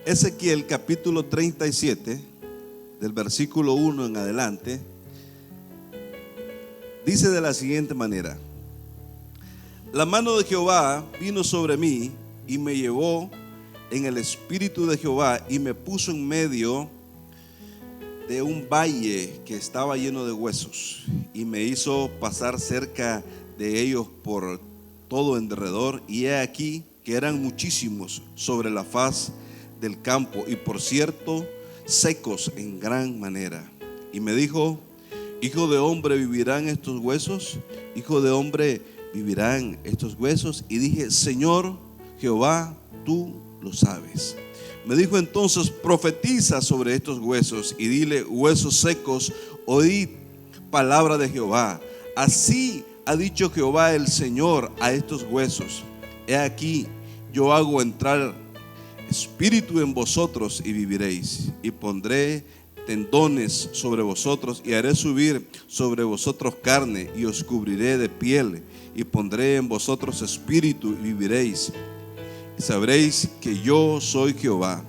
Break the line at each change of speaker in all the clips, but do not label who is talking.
Ezequiel capítulo 37, del versículo 1 en adelante, dice de la siguiente manera: la mano de Jehová vino sobre mí y me llevó en el espíritu de Jehová y me puso en medio de un valle que estaba lleno de huesos y me hizo pasar cerca de ellos por todo en derredor, y he aquí que eran muchísimos sobre la faz del campo, y por cierto secos en gran manera. Y me dijo: hijo de hombre, ¿vivirán estos huesos? Hijo de hombre, ¿vivirán estos huesos? Y dije: Señor Jehová, tú lo sabes. Me dijo entonces: profetiza sobre estos huesos y dile: huesos secos, oíd palabra de Jehová. Así ha dicho Jehová el Señor a estos huesos: he aquí, yo hago entrar espíritu en vosotros y viviréis, y pondré tendones sobre vosotros y haré subir sobre vosotros carne y os cubriré de piel, y pondré en vosotros espíritu y viviréis, y sabréis que yo soy Jehová.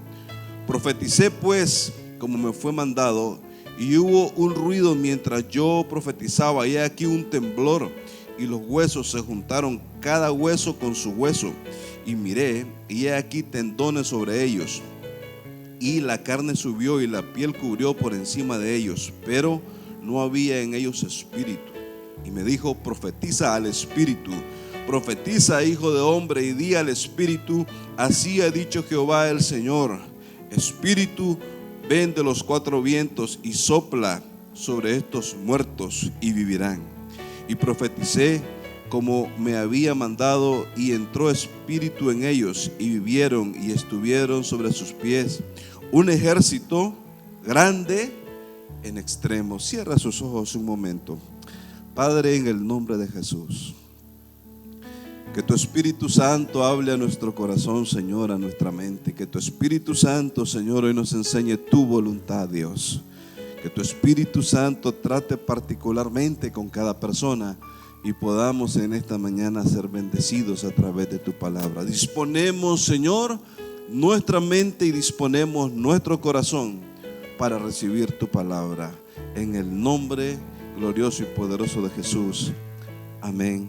Profeticé pues como me fue mandado, y hubo un ruido mientras yo profetizaba, y aquí un temblor, y los huesos se juntaron cada hueso con su hueso, y miré, y he aquí tendones sobre ellos, y la carne subió y la piel cubrió por encima de ellos, pero no había en ellos espíritu. Y me dijo: profetiza al espíritu, profetiza, hijo de hombre, y di al espíritu: así ha dicho Jehová el Señor, espíritu, ven de los cuatro vientos y sopla sobre estos muertos y vivirán. Y profeticé como me había mandado, y entró espíritu en ellos, y vivieron y estuvieron sobre sus pies un ejército grande en extremo. Cierra sus ojos un momento. Padre, en el nombre de Jesús, que tu Espíritu Santo hable a nuestro corazón, Señor, a nuestra mente. Que tu Espíritu Santo, Señor, hoy nos enseñe tu voluntad, Dios. Que tu Espíritu Santo trate particularmente con cada persona, y podamos en esta mañana ser bendecidos a través de tu palabra. Disponemos, Señor, nuestra mente y disponemos nuestro corazón para recibir tu palabra. En el nombre glorioso y poderoso de Jesús. Amén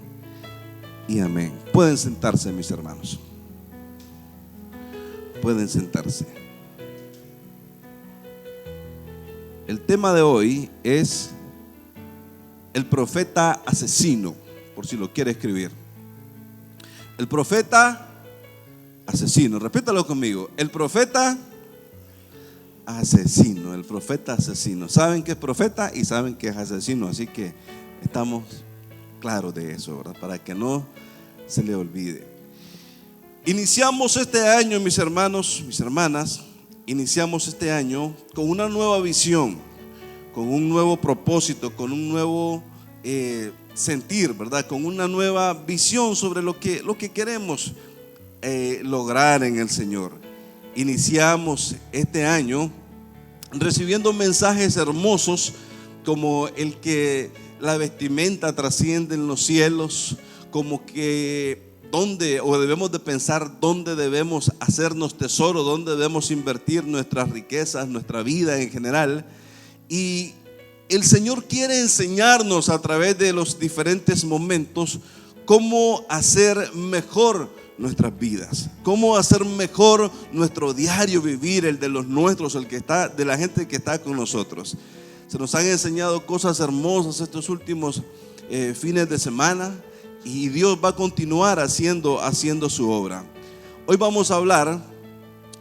y amén. Pueden sentarse, mis hermanos. Pueden sentarse. El tema de hoy es el profeta asesino, por si lo quiere escribir. El profeta asesino. Repítalo conmigo: el profeta asesino. El profeta asesino. Saben que es profeta y saben que es asesino, así que estamos claros de eso, ¿verdad? Para que no se le olvide. Iniciamos este año, mis hermanos, mis hermanas, iniciamos este año con una nueva visión, con un nuevo propósito, con un nuevo sentir, ¿verdad? Con una nueva visión sobre lo que queremos lograr en el Señor. Iniciamos este año recibiendo mensajes hermosos como el que la vestimenta trasciende en los cielos, como que dónde, o debemos de pensar dónde debemos hacernos tesoro, dónde debemos invertir nuestras riquezas, nuestra vida en general. Y el Señor quiere enseñarnos a través de los diferentes momentos cómo hacer mejor nuestras vidas, cómo hacer mejor nuestro diario vivir, el de los nuestros, el que está, de la gente que está con nosotros. Se nos han enseñado cosas hermosas estos últimos fines de semana, y Dios va a continuar haciendo su obra. Hoy vamos a hablar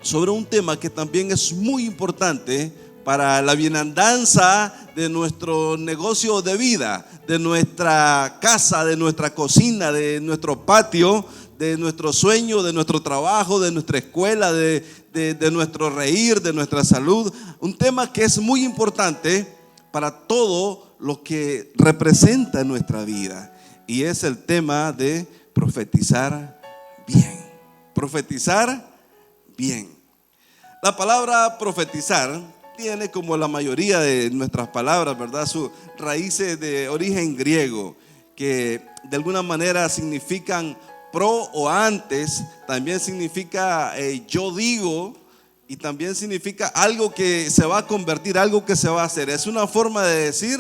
sobre un tema que también es muy importante para la bienandanza de nuestro negocio de vida, de nuestra casa, de nuestra cocina, de nuestro patio, de nuestro sueño, de nuestro trabajo, de nuestra escuela, de nuestro reír, de nuestra salud. Un tema que es muy importante para todo lo que representa nuestra vida, y es el tema de profetizar bien. Profetizar bien. La palabra profetizar tiene, como la mayoría de nuestras palabras, ¿verdad?, sus raíces de origen griego, que de alguna manera significan pro o antes. También significa yo digo, Y también significa algo que se va a convertir, algo que se va a hacer. Es una forma de decir,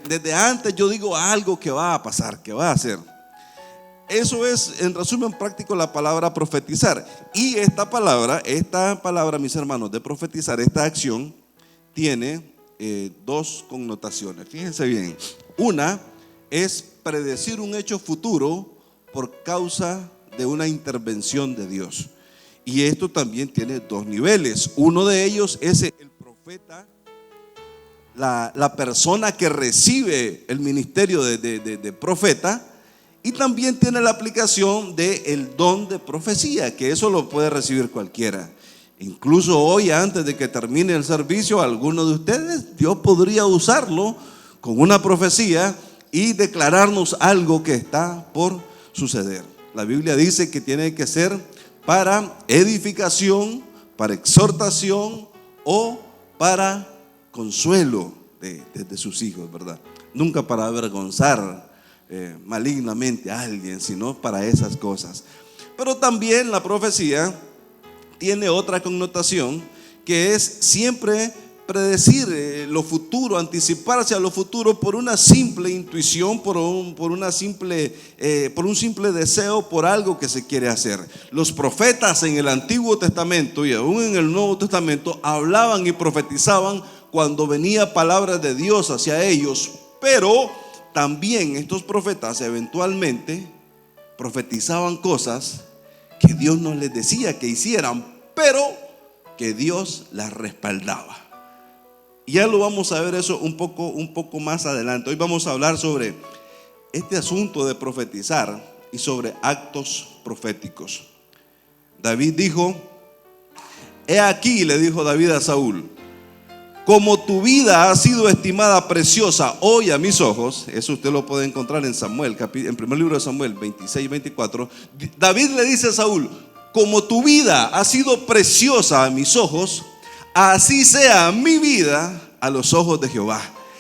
desde antes yo digo algo que va a pasar, que va a hacer. Eso es, en resumen práctico, la palabra profetizar. Y esta palabra, mis hermanos, de profetizar, esta acción, tiene dos connotaciones. Fíjense bien. Una es predecir un hecho futuro por causa de una intervención de Dios. Y esto también tiene dos niveles. Uno de ellos es el profeta, la persona que recibe el ministerio de profeta. Y también tiene la aplicación del don de profecía, que eso lo puede recibir cualquiera. Incluso hoy, antes de que termine el servicio, alguno de ustedes, Dios podría usarlo con una profecía y declararnos algo que está por suceder. La Biblia dice que tiene que ser para edificación, para exhortación o para consuelo de sus hijos, ¿verdad? Nunca para avergonzar malignamente a alguien, sino para esas cosas. Pero también la profecía tiene otra connotación, que es siempre predecir lo futuro, anticiparse a lo futuro por una simple intuición, por un simple deseo, por algo que se quiere hacer. Los profetas en el Antiguo Testamento y aún en el Nuevo Testamento hablaban y profetizaban cuando venía palabra de Dios hacia ellos, pero también estos profetas eventualmente profetizaban cosas que Dios no les decía que hicieran, pero que Dios las respaldaba. Y ya lo vamos a ver eso un poco más adelante. Hoy vamos a hablar sobre este asunto de profetizar y sobre actos proféticos. David dijo, he aquí, le dijo David a Saúl, como tu vida ha sido estimada preciosa hoy a mis ojos. Eso usted lo puede encontrar en Samuel, en primer libro de Samuel 26 y 24. David le dice a Saúl, como tu vida ha sido preciosa a mis ojos, así sea mi vida a los ojos de Jehová.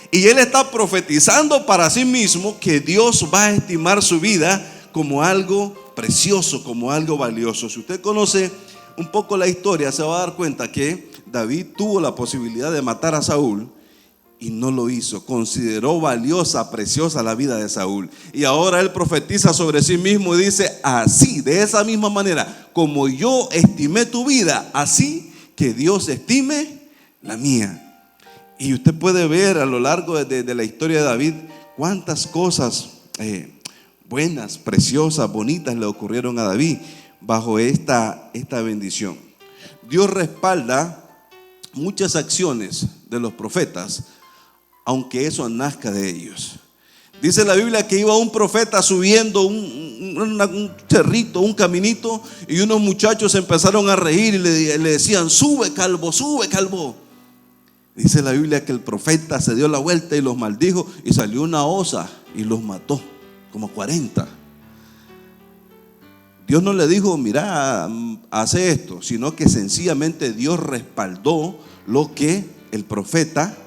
Y él está profetizando para sí mismo que Dios va a estimar su vida como algo precioso, como algo valioso. Si usted conoce un poco la historia, se va a dar cuenta que David tuvo la posibilidad de matar a Saúl y no lo hizo. Consideró valiosa, preciosa la vida de Saúl. Y ahora él profetiza sobre sí mismo y dice, así, de esa misma manera, como yo estimé tu vida, así que Dios estime la mía. Y usted puede ver a lo largo de la historia de David cuántas cosas buenas, preciosas, bonitas le ocurrieron a David bajo esta bendición. Dios respalda muchas acciones de los profetas, aunque eso nazca de ellos. Dice la Biblia que iba un profeta subiendo un cerrito, un caminito, y unos muchachos empezaron a reír y le decían, sube calvo, sube calvo. Dice la Biblia que el profeta se dio la vuelta y los maldijo, y salió una osa y los mató, como 40. Dios no le dijo, mira, hace esto, sino que sencillamente Dios respaldó lo que el profeta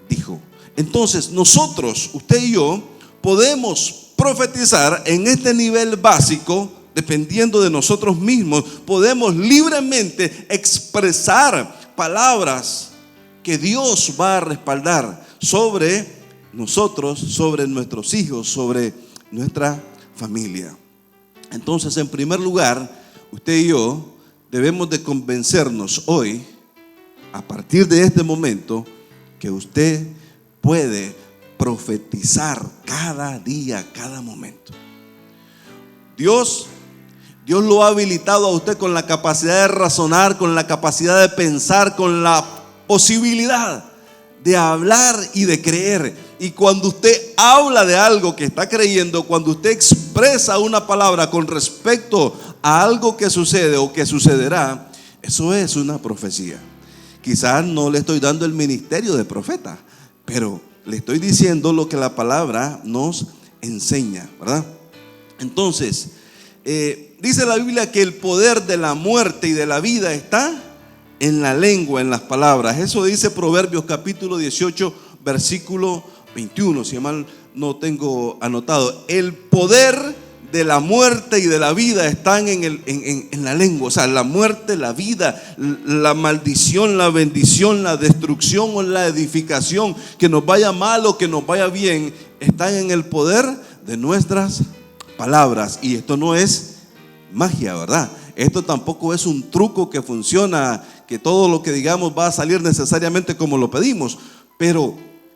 dijo. Entonces nosotros, usted y yo, podemos profetizar en este nivel básico, dependiendo de nosotros mismos. Podemos libremente expresar palabras que Dios va a respaldar sobre nosotros, sobre nuestros hijos, sobre nuestra familia. Entonces, en primer lugar, usted y yo debemos de convencernos hoy, a partir de este momento, que usted puede profetizar cada día, cada momento. Dios lo ha habilitado a usted con la capacidad de razonar, con la capacidad de pensar, con la posibilidad de hablar y de creer. Y cuando usted habla de algo que está creyendo, cuando usted expresa una palabra con respecto a algo que sucede o que sucederá, eso es una profecía. Quizás no le estoy dando el ministerio de profeta, pero le estoy diciendo lo que la palabra nos enseña, ¿verdad? Entonces, dice la Biblia que el poder de la muerte y de la vida está en la lengua, en las palabras. Eso dice Proverbios capítulo 18, versículo 21, si mal no tengo anotado. El poder de la muerte y de la vida están en la lengua. O sea, la muerte, la vida, la maldición, la bendición, la destrucción o la edificación, que nos vaya mal o que nos vaya bien, están en el poder de nuestras palabras. Y esto no es magia, ¿verdad? Esto tampoco es un truco que funciona, que todo lo que digamos va a salir necesariamente como lo pedimos. Pero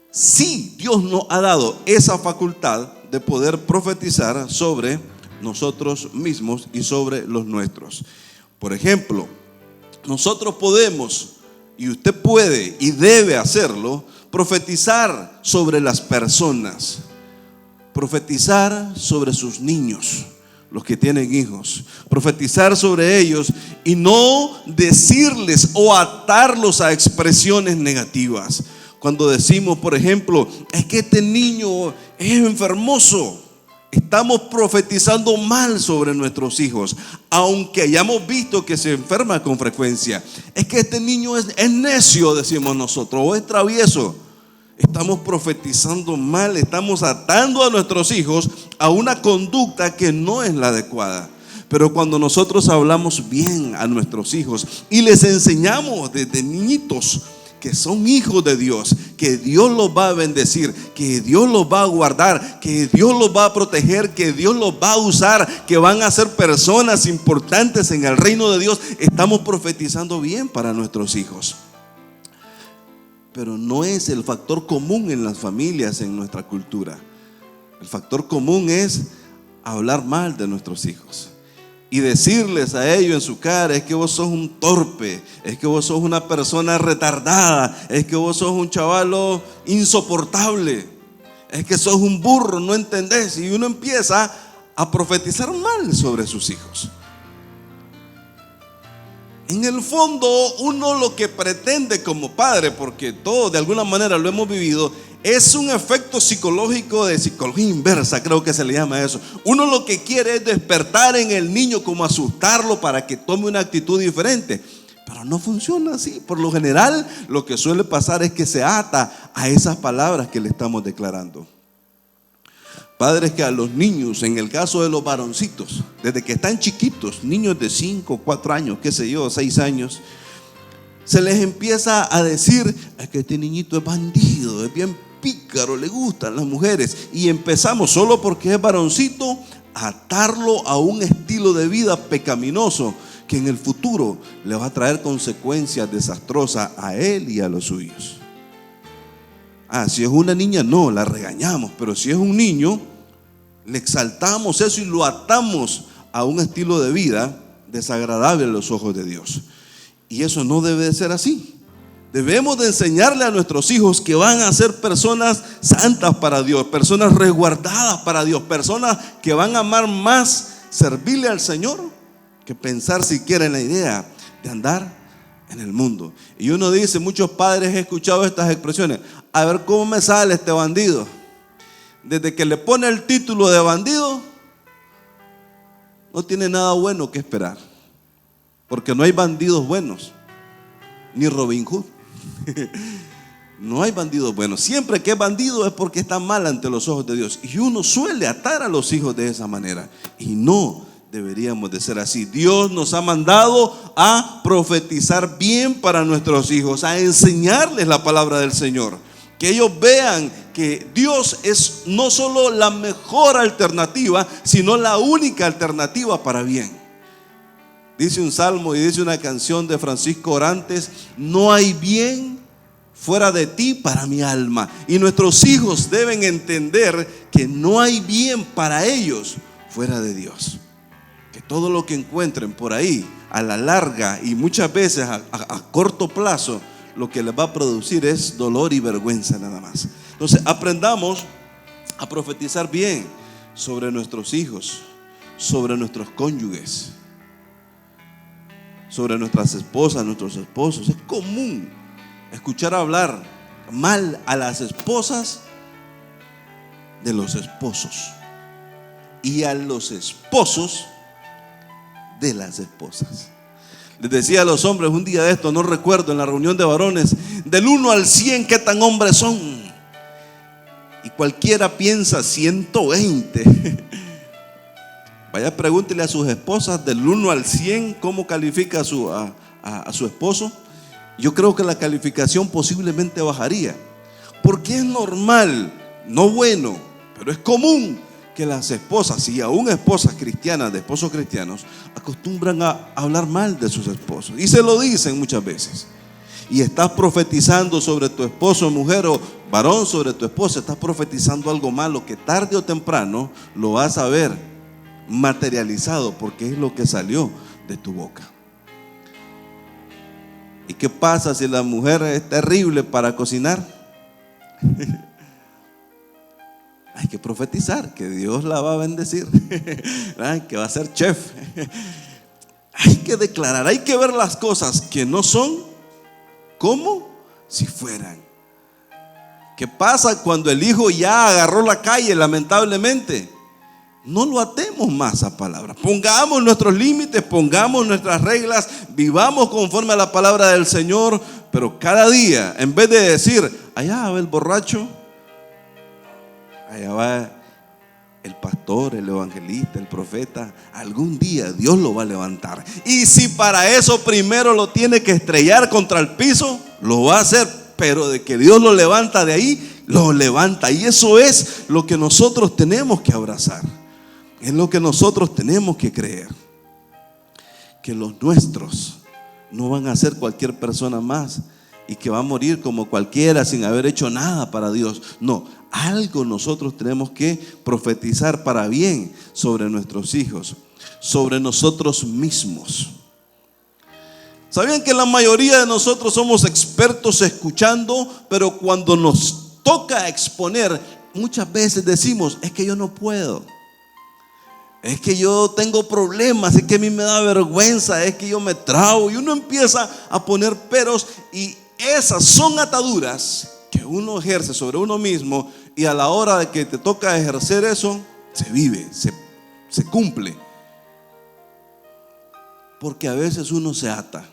sí, Dios nos ha dado esa facultad de poder profetizar sobre nosotros mismos y sobre los nuestros. Por ejemplo, nosotros podemos, y usted puede y debe hacerlo, profetizar sobre las personas, profetizar sobre sus niños, los que tienen hijos, profetizar sobre ellos y no decirles o atarlos a expresiones negativas. Cuando decimos, por ejemplo, es que este niño es enfermoso, estamos profetizando mal sobre nuestros hijos, aunque hayamos visto que se enferma con frecuencia. Es que este niño es necio, decimos nosotros, o es travieso. Estamos profetizando mal, estamos atando a nuestros hijos a una conducta que no es la adecuada. Pero cuando nosotros hablamos bien a nuestros hijos y les enseñamos desde niñitos que son hijos de Dios, que Dios los va a bendecir, que Dios los va a guardar, que Dios los va a proteger, que Dios los va a usar, que van a ser personas importantes en el reino de Dios, estamos profetizando bien para nuestros hijos. Pero no es el factor común en las familias, en nuestra cultura. El factor común es hablar mal de nuestros hijos y decirles a ellos en su cara: es que vos sos un torpe, es que vos sos una persona retardada, es que vos sos un chavalo insoportable, es que sos un burro, no entendés. Y uno empieza a profetizar mal sobre sus hijos. En el fondo, uno lo que pretende como padre, porque todos de alguna manera lo hemos vivido, es un efecto psicológico de psicología inversa, creo que se le llama eso. Uno lo que quiere es despertar en el niño, como asustarlo para que tome una actitud diferente. Pero no funciona así. Por lo general, lo que suele pasar es que se ata a esas palabras que le estamos declarando. Padres que a los niños, en el caso de los varoncitos, desde que están chiquitos, niños de 5, 4 años, qué sé yo, 6 años, se les empieza a decir: es que este niñito es bandido, es bien pícaro, le gustan las mujeres. Y empezamos, solo porque es varoncito, a atarlo a un estilo de vida pecaminoso que en el futuro le va a traer consecuencias desastrosas a él y a los suyos. Si es una niña, no, la regañamos. Pero si es un niño, le exaltamos eso y lo atamos a un estilo de vida desagradable a los ojos de Dios. Y eso no debe de ser así. Debemos de enseñarle a nuestros hijos que van a ser personas santas para Dios, personas resguardadas para Dios, personas que van a amar más servirle al Señor que pensar siquiera en la idea de andar en el mundo. Y uno dice, muchos padres he escuchado estas expresiones: a ver cómo me sale este bandido. Desde que le pone el título de bandido, no tiene nada bueno que esperar, porque no hay bandidos buenos, ni Robin Hood. No hay bandidos buenos. Siempre que es bandido es porque está mal ante los ojos de Dios. Y uno suele atar a los hijos de esa manera, y no deberíamos de ser así. Dios nos ha mandado a profetizar bien para nuestros hijos, a enseñarles la palabra del Señor, que ellos vean que Dios es no solo la mejor alternativa, sino la única alternativa para bien. Dice un salmo y dice una canción de Francisco Orantes: no hay bien fuera de ti para mi alma. Y nuestros hijos deben entender que no hay bien para ellos fuera de Dios. Que todo lo que encuentren por ahí, a la larga y muchas veces a corto plazo, lo que les va a producir es dolor y vergüenza nada más. Entonces, aprendamos a profetizar bien sobre nuestros hijos, sobre nuestros cónyuges, sobre nuestras esposas, nuestros esposos. Es común escuchar hablar mal a las esposas de los esposos y a los esposos de las esposas. Les decía a los hombres un día de esto, no recuerdo, en la reunión de varones: del 1 al 100, ¿qué tan hombres son? Y cualquiera piensa 120. Vaya, pregúntele a sus esposas del 1 al 100 cómo califica a su esposo. Yo creo que la calificación posiblemente bajaría, porque es normal, no bueno, pero es común que las esposas, y aún esposas cristianas, de esposos cristianos, acostumbran a hablar mal de sus esposos, y se lo dicen muchas veces. Y estás profetizando sobre tu esposo, mujer, o varón sobre tu esposa, estás profetizando algo malo que tarde o temprano lo vas a ver materializado, porque es lo que salió de tu boca. ¿Y qué pasa si la mujer es terrible para cocinar? Hay que profetizar que Dios la va a bendecir, que va a ser chef. Hay que declarar, hay que ver las cosas que no son como si fueran. ¿Qué pasa cuando el hijo ya agarró la calle? Lamentablemente, no lo atemos más a palabras. Pongamos nuestros límites, pongamos nuestras reglas, vivamos conforme a la palabra del Señor. Pero cada día, en vez de decir, allá va el borracho, allá va el pastor, el evangelista, el profeta, algún día Dios lo va a levantar. Y si para eso primero lo tiene que estrellar contra el piso, lo va a hacer. Pero de que Dios lo levanta de ahí, lo levanta. Y eso es lo que nosotros tenemos que abrazar. Es lo que nosotros tenemos que creer. Que los nuestros no van a ser cualquier persona más y que va a morir como cualquiera sin haber hecho nada para Dios. No, algo nosotros tenemos que profetizar para bien sobre nuestros hijos, sobre nosotros mismos. ¿Sabían que la mayoría de nosotros somos expertos escuchando, pero cuando nos toca exponer, muchas veces decimos, es que yo no puedo? Es que yo tengo problemas, es que a mí me da vergüenza, es que yo me trabo. Y uno empieza a poner peros, y esas son ataduras que uno ejerce sobre uno mismo, y a la hora de que te toca ejercer eso, se vive, se cumple. Porque a veces uno se ata.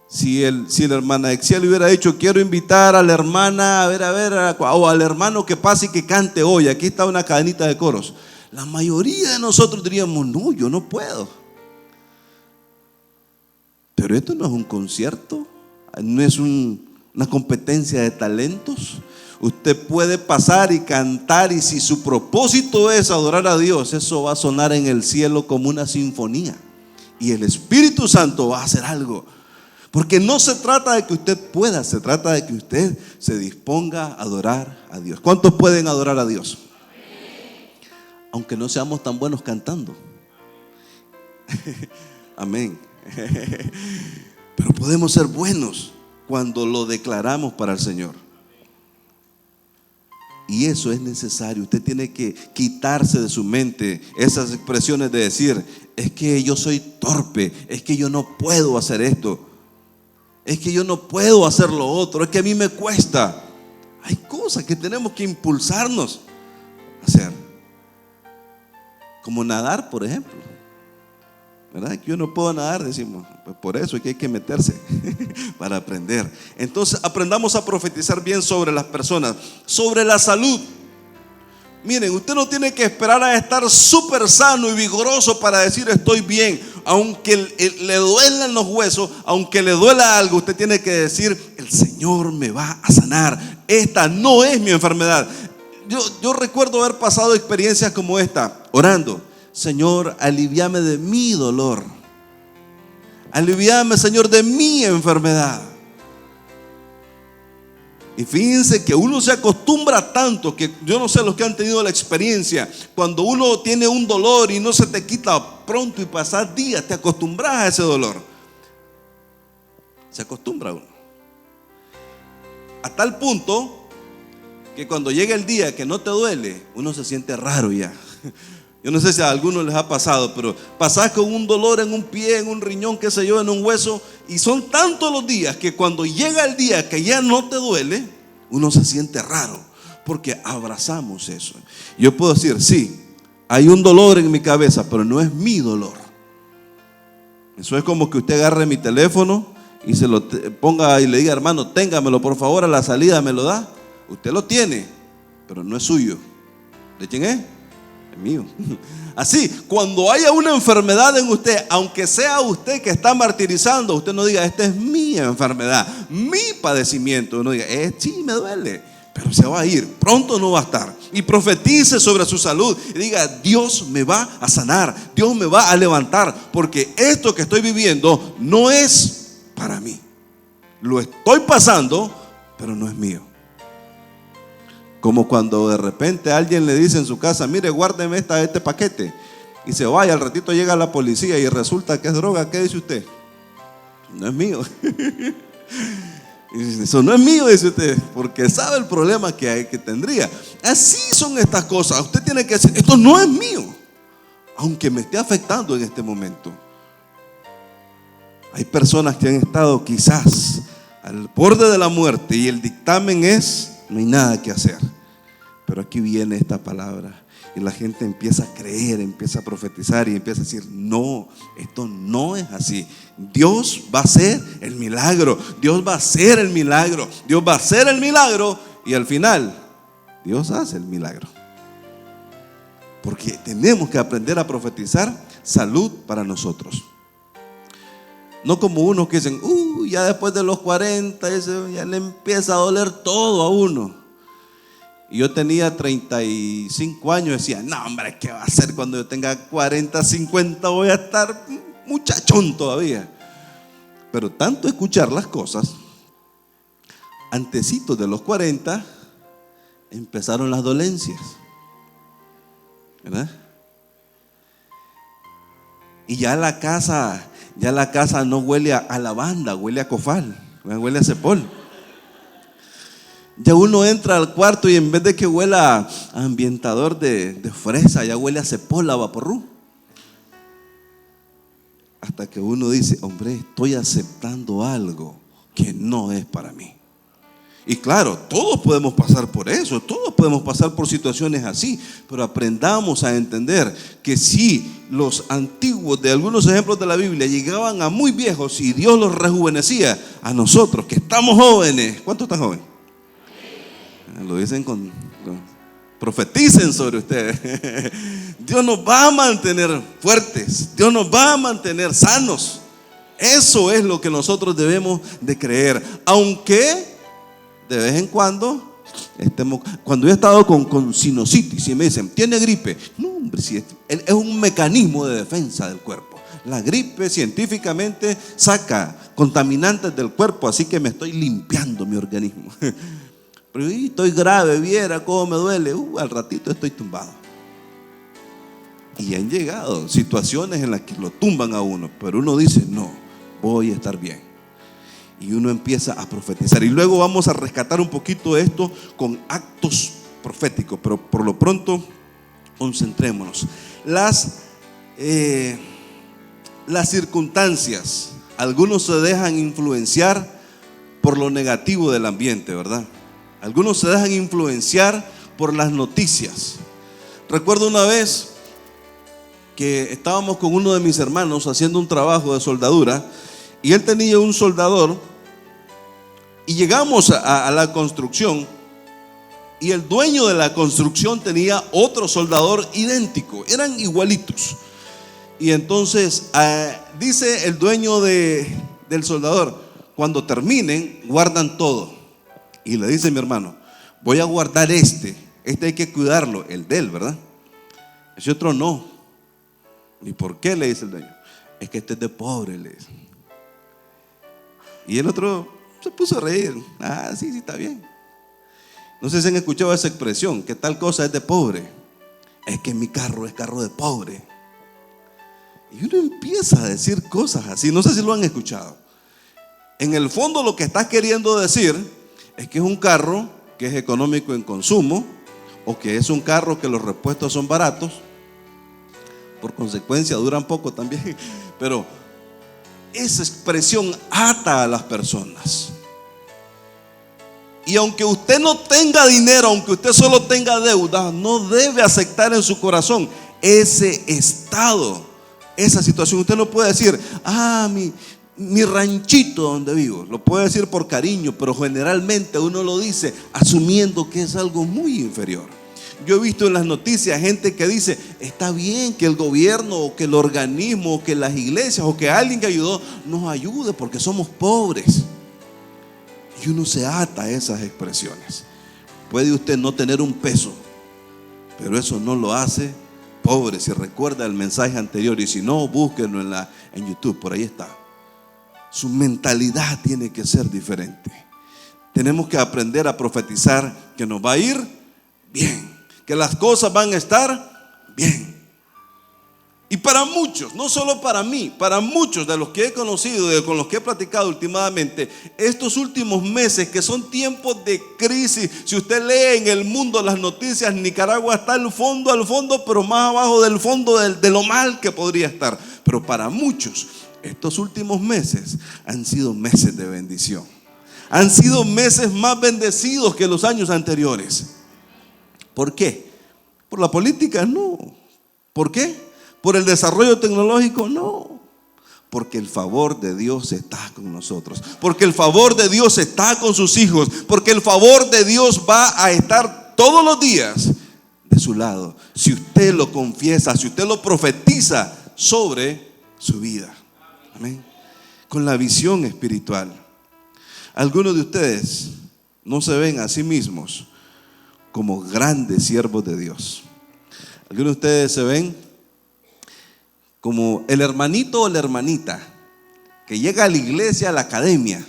Si la hermana Exiel hubiera dicho, quiero invitar a la hermana, o al hermano que pase y que cante hoy, aquí está una cadenita de coros, la mayoría de nosotros diríamos, no, yo no puedo. Pero esto no es un concierto, no es una competencia de talentos. Usted puede pasar y cantar, y si su propósito es adorar a Dios, eso va a sonar en el cielo como una sinfonía, y el Espíritu Santo va a hacer algo. Porque no se trata de que usted pueda, se trata de que usted se disponga a adorar a Dios. ¿Cuántos pueden adorar a Dios? Aunque no seamos tan buenos cantando. Amén. Pero podemos ser buenos cuando lo declaramos para el Señor. Y eso es necesario. Usted tiene que quitarse de su mente esas expresiones de decir, es que yo soy torpe, es que yo no puedo hacer esto, es que yo no puedo hacer lo otro, es que a mí me cuesta. Hay cosas que tenemos que impulsarnos a hacer. Como nadar, por ejemplo. ¿Verdad? Que yo no puedo nadar, decimos. Pues por eso es que hay que meterse para aprender. Entonces aprendamos a profetizar bien sobre las personas, sobre la salud. Miren, usted no tiene que esperar a estar súper sano y vigoroso para decir estoy bien. Aunque le duelan los huesos, aunque le duela algo, usted tiene que decir, el Señor me va a sanar. Esta no es mi enfermedad. Yo recuerdo haber pasado experiencias como esta, orando, Señor, aliviame de mi dolor. Aliviame, Señor, de mi enfermedad. Y fíjense que uno se acostumbra tanto, que yo no sé los que han tenido la experiencia, cuando uno tiene un dolor y no se te quita pronto y pasar días, te acostumbras a ese dolor. Se acostumbra uno. A tal punto que cuando llega el día que no te duele, uno se siente raro ya. Yo no sé si a algunos les ha pasado, pero pasás con un dolor en un pie, en un riñón, qué sé yo, en un hueso, y son tantos los días que cuando llega el día que ya no te duele, uno se siente raro, porque abrazamos eso. Yo puedo decir, sí, hay un dolor en mi cabeza, pero no es mi dolor. Eso es como que usted agarre mi teléfono y se lo ponga y le diga, hermano, téngamelo por favor, a la salida me lo da. Usted lo tiene, pero no es suyo. ¿De quién es? es mío. Así, cuando haya una enfermedad en usted, aunque sea usted que está martirizando, usted no diga, esta es mi enfermedad, mi padecimiento. Uno diga, sí, me duele, pero se va a ir, pronto no va a estar. Y profetice sobre su salud y diga, Dios me va a sanar, Dios me va a levantar, porque esto que estoy viviendo no es para mí. Lo estoy pasando, pero no es mío. Como cuando de repente alguien le dice en su casa, mire, guárdeme este paquete, y se vaya, al ratito llega la policía y resulta que es droga. ¿Qué dice usted? No es mío. Eso no es mío, dice usted, porque sabe el problema que tendría. Así son estas cosas. Usted tiene que decir, esto no es mío, aunque me esté afectando en este momento. Hay personas que han estado quizás al borde de la muerte y el dictamen es, no hay nada que hacer. Pero aquí viene esta palabra y la gente empieza a creer, empieza a profetizar y empieza a decir, no, esto no es así. Dios va a hacer el milagro, Dios va a hacer el milagro, Dios va a hacer el milagro, y al final Dios hace el milagro. Porque tenemos que aprender a profetizar salud para nosotros. No como unos que dicen, ya después de los 40 ya le empieza a doler todo a uno. Y yo tenía 35 años, decía, no hombre, ¿qué va a hacer cuando yo tenga 40, 50? Voy a estar muchachón todavía. Pero tanto escuchar las cosas, antecitos de los 40, empezaron las dolencias, ¿verdad? Y ya la casa no huele a lavanda, huele a cofal, huele a cepol. Ya uno entra al cuarto y en vez de que huela a ambientador de fresa, ya huele a cepol, a vaporru. Hasta que uno dice, hombre, estoy aceptando algo que no es para mí. Y claro, todos podemos pasar por eso, todos podemos pasar por situaciones así, pero aprendamos a entender que si los antiguos de algunos ejemplos de la Biblia llegaban a muy viejos y Dios los rejuvenecía, a nosotros que estamos jóvenes, ¿cuántos están jóvenes? Lo dicen profeticen sobre ustedes. Dios nos va a mantener fuertes, Dios nos va a mantener sanos. Eso es lo que nosotros debemos de creer, aunque de vez en cuando cuando yo he estado con sinusitis y me dicen, ¿tiene gripe? No, hombre, si es un mecanismo de defensa del cuerpo. La gripe científicamente saca contaminantes del cuerpo, así que me estoy limpiando mi organismo. Pero estoy grave, viera cómo me duele, al ratito estoy tumbado. Y han llegado situaciones en las que lo tumban a uno, pero uno dice, no, voy a estar bien. Y uno empieza a profetizar. Y luego vamos a rescatar un poquito esto con actos proféticos, pero por lo pronto concentrémonos. Las circunstancias, algunos se dejan influenciar por lo negativo del ambiente, ¿verdad? Algunos se dejan influenciar por las noticias. Recuerdo una vez que estábamos con uno de mis hermanos haciendo un trabajo de soldadura y él tenía un soldador y llegamos a la construcción y el dueño de la construcción tenía otro soldador idéntico, eran igualitos. Y entonces dice el dueño del soldador, cuando terminen guardan todo. Y le dice mi hermano, voy a guardar este hay que cuidarlo, el de él, ¿verdad? Ese otro no. ¿Y por qué? Le dice el dueño. Es que este es de pobre, le dice. Y el otro se puso a reír. Sí, está bien. No sé si han escuchado esa expresión, que tal cosa es de pobre. Es que mi carro es carro de pobre. Y uno empieza a decir cosas así, no sé si lo han escuchado. En el fondo lo que estás queriendo decir es que es un carro que es económico en consumo, o que es un carro que los repuestos son baratos, por consecuencia duran poco también. Pero esa expresión ata a las personas. Y aunque usted no tenga dinero, aunque usted solo tenga deuda, no debe aceptar en su corazón ese estado, esa situación. Usted no puede decir, mi ranchito donde vivo. Lo puede decir por cariño, pero generalmente uno lo dice asumiendo que es algo muy inferior. Yo he visto en las noticias gente que dice, está bien que el gobierno o que el organismo o que las iglesias o que alguien que ayudó nos ayude porque somos pobres. Y uno se ata a esas expresiones. Puede usted no tener un peso, pero eso no lo hace pobre. Si recuerda el mensaje anterior, y si no, búsquenlo en YouTube, por ahí está. Su mentalidad tiene que ser diferente. Tenemos que aprender a profetizar que nos va a ir bien, que las cosas van a estar bien. Y para muchos, no solo para mí, para muchos de los que he conocido y con los que he platicado últimamente, estos últimos meses que son tiempos de crisis. Si usted lee en el mundo las noticias, Nicaragua está al fondo, pero más abajo del fondo de lo mal que podría estar. Pero para muchos, estos últimos meses han sido meses de bendición. Han sido meses más bendecidos que los años anteriores. ¿Por qué? ¿Por la política? No. ¿Por qué? ¿Por el desarrollo tecnológico? No. Porque el favor de Dios está con nosotros. Porque el favor de Dios está con sus hijos. Porque el favor de Dios va a estar todos los días de su lado. Si usted lo confiesa, si usted lo profetiza sobre su vida. Amén. Con la visión espiritual. Algunos de ustedes no se ven a sí mismos como grandes siervos de Dios. Algunos de ustedes se ven como el hermanito o la hermanita que llega a la iglesia, a la academia,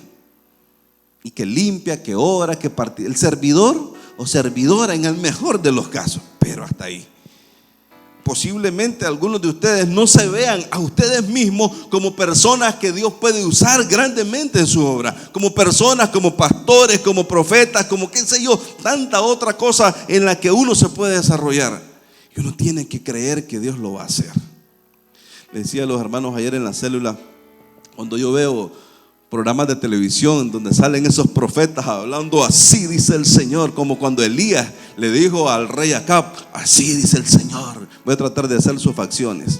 y que limpia, que ora, que participa. El servidor o servidora en el mejor de los casos, pero hasta ahí. Posiblemente algunos de ustedes no se vean a ustedes mismos como personas que Dios puede usar grandemente en su obra, como personas, como pastores, como profetas, como qué sé yo, tanta otra cosa en la que uno se puede desarrollar. Y uno tiene que creer que Dios lo va a hacer. Le decía a los hermanos ayer en la célula, cuando yo veo programas de televisión donde salen esos profetas hablando, así dice el Señor, como cuando Elías le dijo al rey Acab, así dice el Señor. Voy a tratar de hacer sus facciones.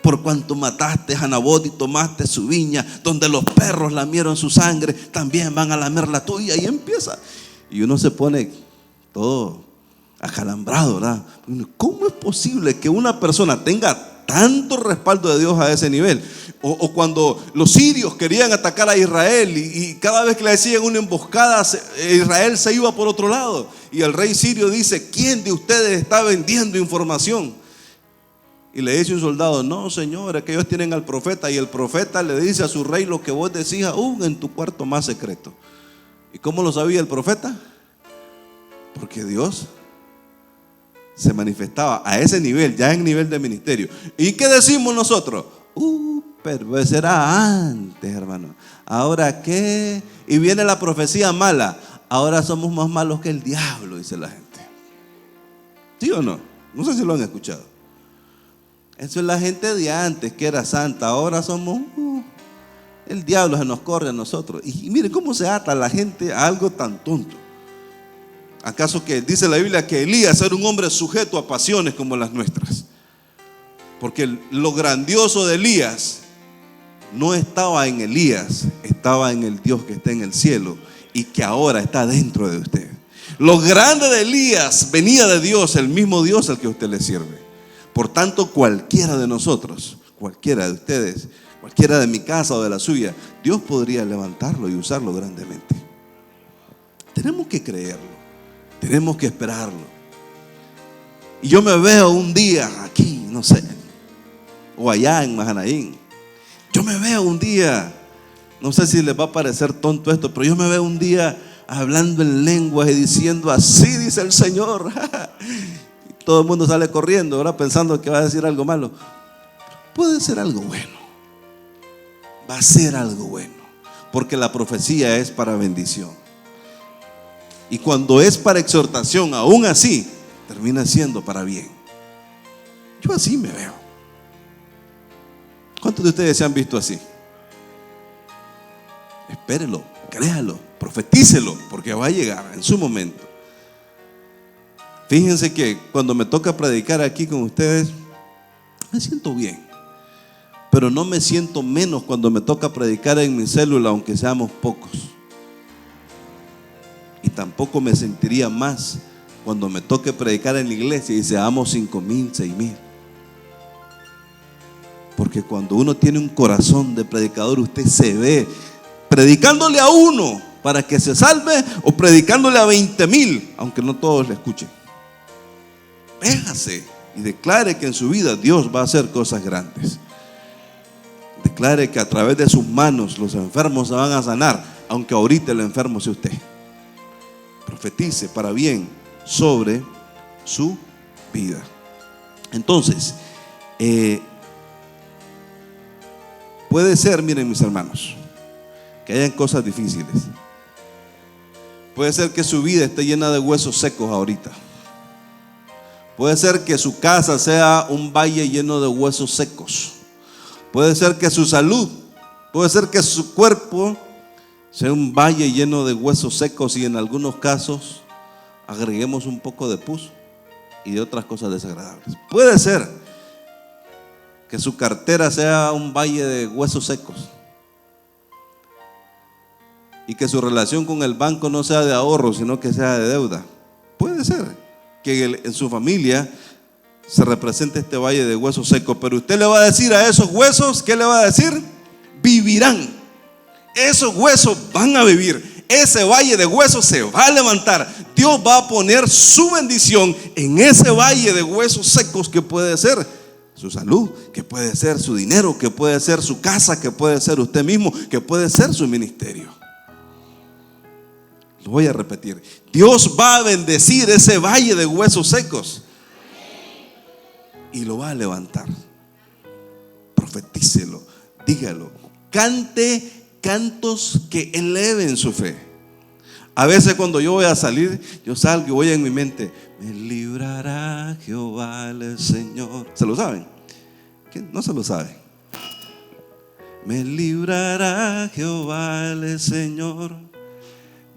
Por cuanto mataste a Nabot y tomaste su viña, donde los perros lamieron su sangre, también van a lamer la tuya. Y empieza. Y uno se pone todo acalambrado, ¿verdad? ¿Cómo es posible que una persona tenga tanto respaldo de Dios a ese nivel? O cuando los sirios querían atacar a Israel y cada vez que le hacían una emboscada, Israel se iba por otro lado. Y el rey sirio dice, ¿quién de ustedes está vendiendo información? Y le dice un soldado, no señor, es que ellos tienen al profeta. Y el profeta le dice a su rey lo que vos decís aún en tu cuarto más secreto. ¿Y cómo lo sabía el profeta? Porque Dios se manifestaba a ese nivel, ya en nivel de ministerio. ¿Y qué decimos nosotros? Pero eso era antes, hermano. ¿Ahora qué? Y viene la profecía mala. Ahora somos más malos que el diablo, dice la gente. ¿Sí o no? No sé si lo han escuchado. Eso es la gente de antes, que era santa. Ahora somos el diablo se nos corre a nosotros. Y mire cómo se ata la gente a algo tan tonto. ¿Acaso que dice la Biblia que Elías era un hombre sujeto a pasiones como las nuestras? Porque lo grandioso de Elías no estaba en Elías, estaba en el Dios que está en el cielo y que ahora está dentro de usted. Lo grande de Elías venía de Dios, el mismo Dios al que usted le sirve. Por tanto, cualquiera de nosotros, cualquiera de ustedes, cualquiera de mi casa o de la suya, Dios podría levantarlo y usarlo grandemente. Tenemos que creerlo, tenemos que esperarlo. Y yo me veo un día aquí, no sé, o allá en Mahanaín. Yo me veo un día, no sé si les va a parecer tonto esto, pero yo me veo un día hablando en lenguas y diciendo, así dice el Señor. Y todo el mundo sale corriendo, ¿verdad? Pensando que va a decir algo malo. Puede ser algo bueno. Va a ser algo bueno. Porque la profecía es para bendición. Y cuando es para exhortación, aún así, termina siendo para bien. Yo así me veo. ¿Cuántos de ustedes se han visto así? Espérelo, créalo, profetícelo, porque va a llegar en su momento. Fíjense que cuando me toca predicar aquí con ustedes, me siento bien. Pero no me siento menos cuando me toca predicar en mi célula, aunque seamos pocos. Y tampoco me sentiría más cuando me toque predicar en la iglesia y seamos 5,000, 6,000. Porque cuando uno tiene un corazón de predicador, usted se ve predicándole a uno para que se salve o predicándole a 20,000, aunque no todos le escuchen. Véjase y declare que en su vida Dios va a hacer cosas grandes. Declare que a través de sus manos los enfermos se van a sanar, aunque ahorita el enfermo sea usted. Profetice para bien sobre su vida. Entonces, puede ser, miren mis hermanos, que hayan cosas difíciles. Puede ser que su vida esté llena de huesos secos ahorita. Puede ser que su casa sea un valle lleno de huesos secos. Puede ser que su salud, puede ser que su cuerpo sea un valle lleno de huesos secos, y en algunos casos agreguemos un poco de pus y de otras cosas desagradables. Puede ser que su cartera sea un valle de huesos secos y que su relación con el banco no sea de ahorro, sino que sea de deuda. Puede ser que en su familia se represente este valle de huesos secos, pero usted le va a decir a esos huesos, ¿qué le va a decir? Vivirán. Esos huesos van a vivir. Ese valle de huesos se va a levantar. Dios va a poner su bendición en ese valle de huesos secos, que puede ser su salud, que puede ser su dinero, que puede ser su casa, que puede ser usted mismo, que puede ser su ministerio. Lo voy a repetir. Dios va a bendecir ese valle de huesos secos y lo va a levantar. Profetícelo, dígalo, cante cantos que eleven su fe. A veces cuando yo voy a salir, yo salgo y voy en mi mente: me librará Jehová el Señor. ¿Se lo saben? ¿Quién no se lo sabe? Me librará Jehová el Señor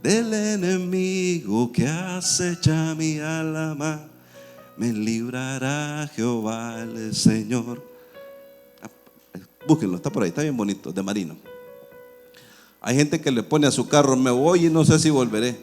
del enemigo que acecha mi alma. Me librará Jehová el Señor. Búsquenlo, está por ahí, está bien bonito, de Marino. Hay gente que le pone a su carro: me voy y no sé si volveré.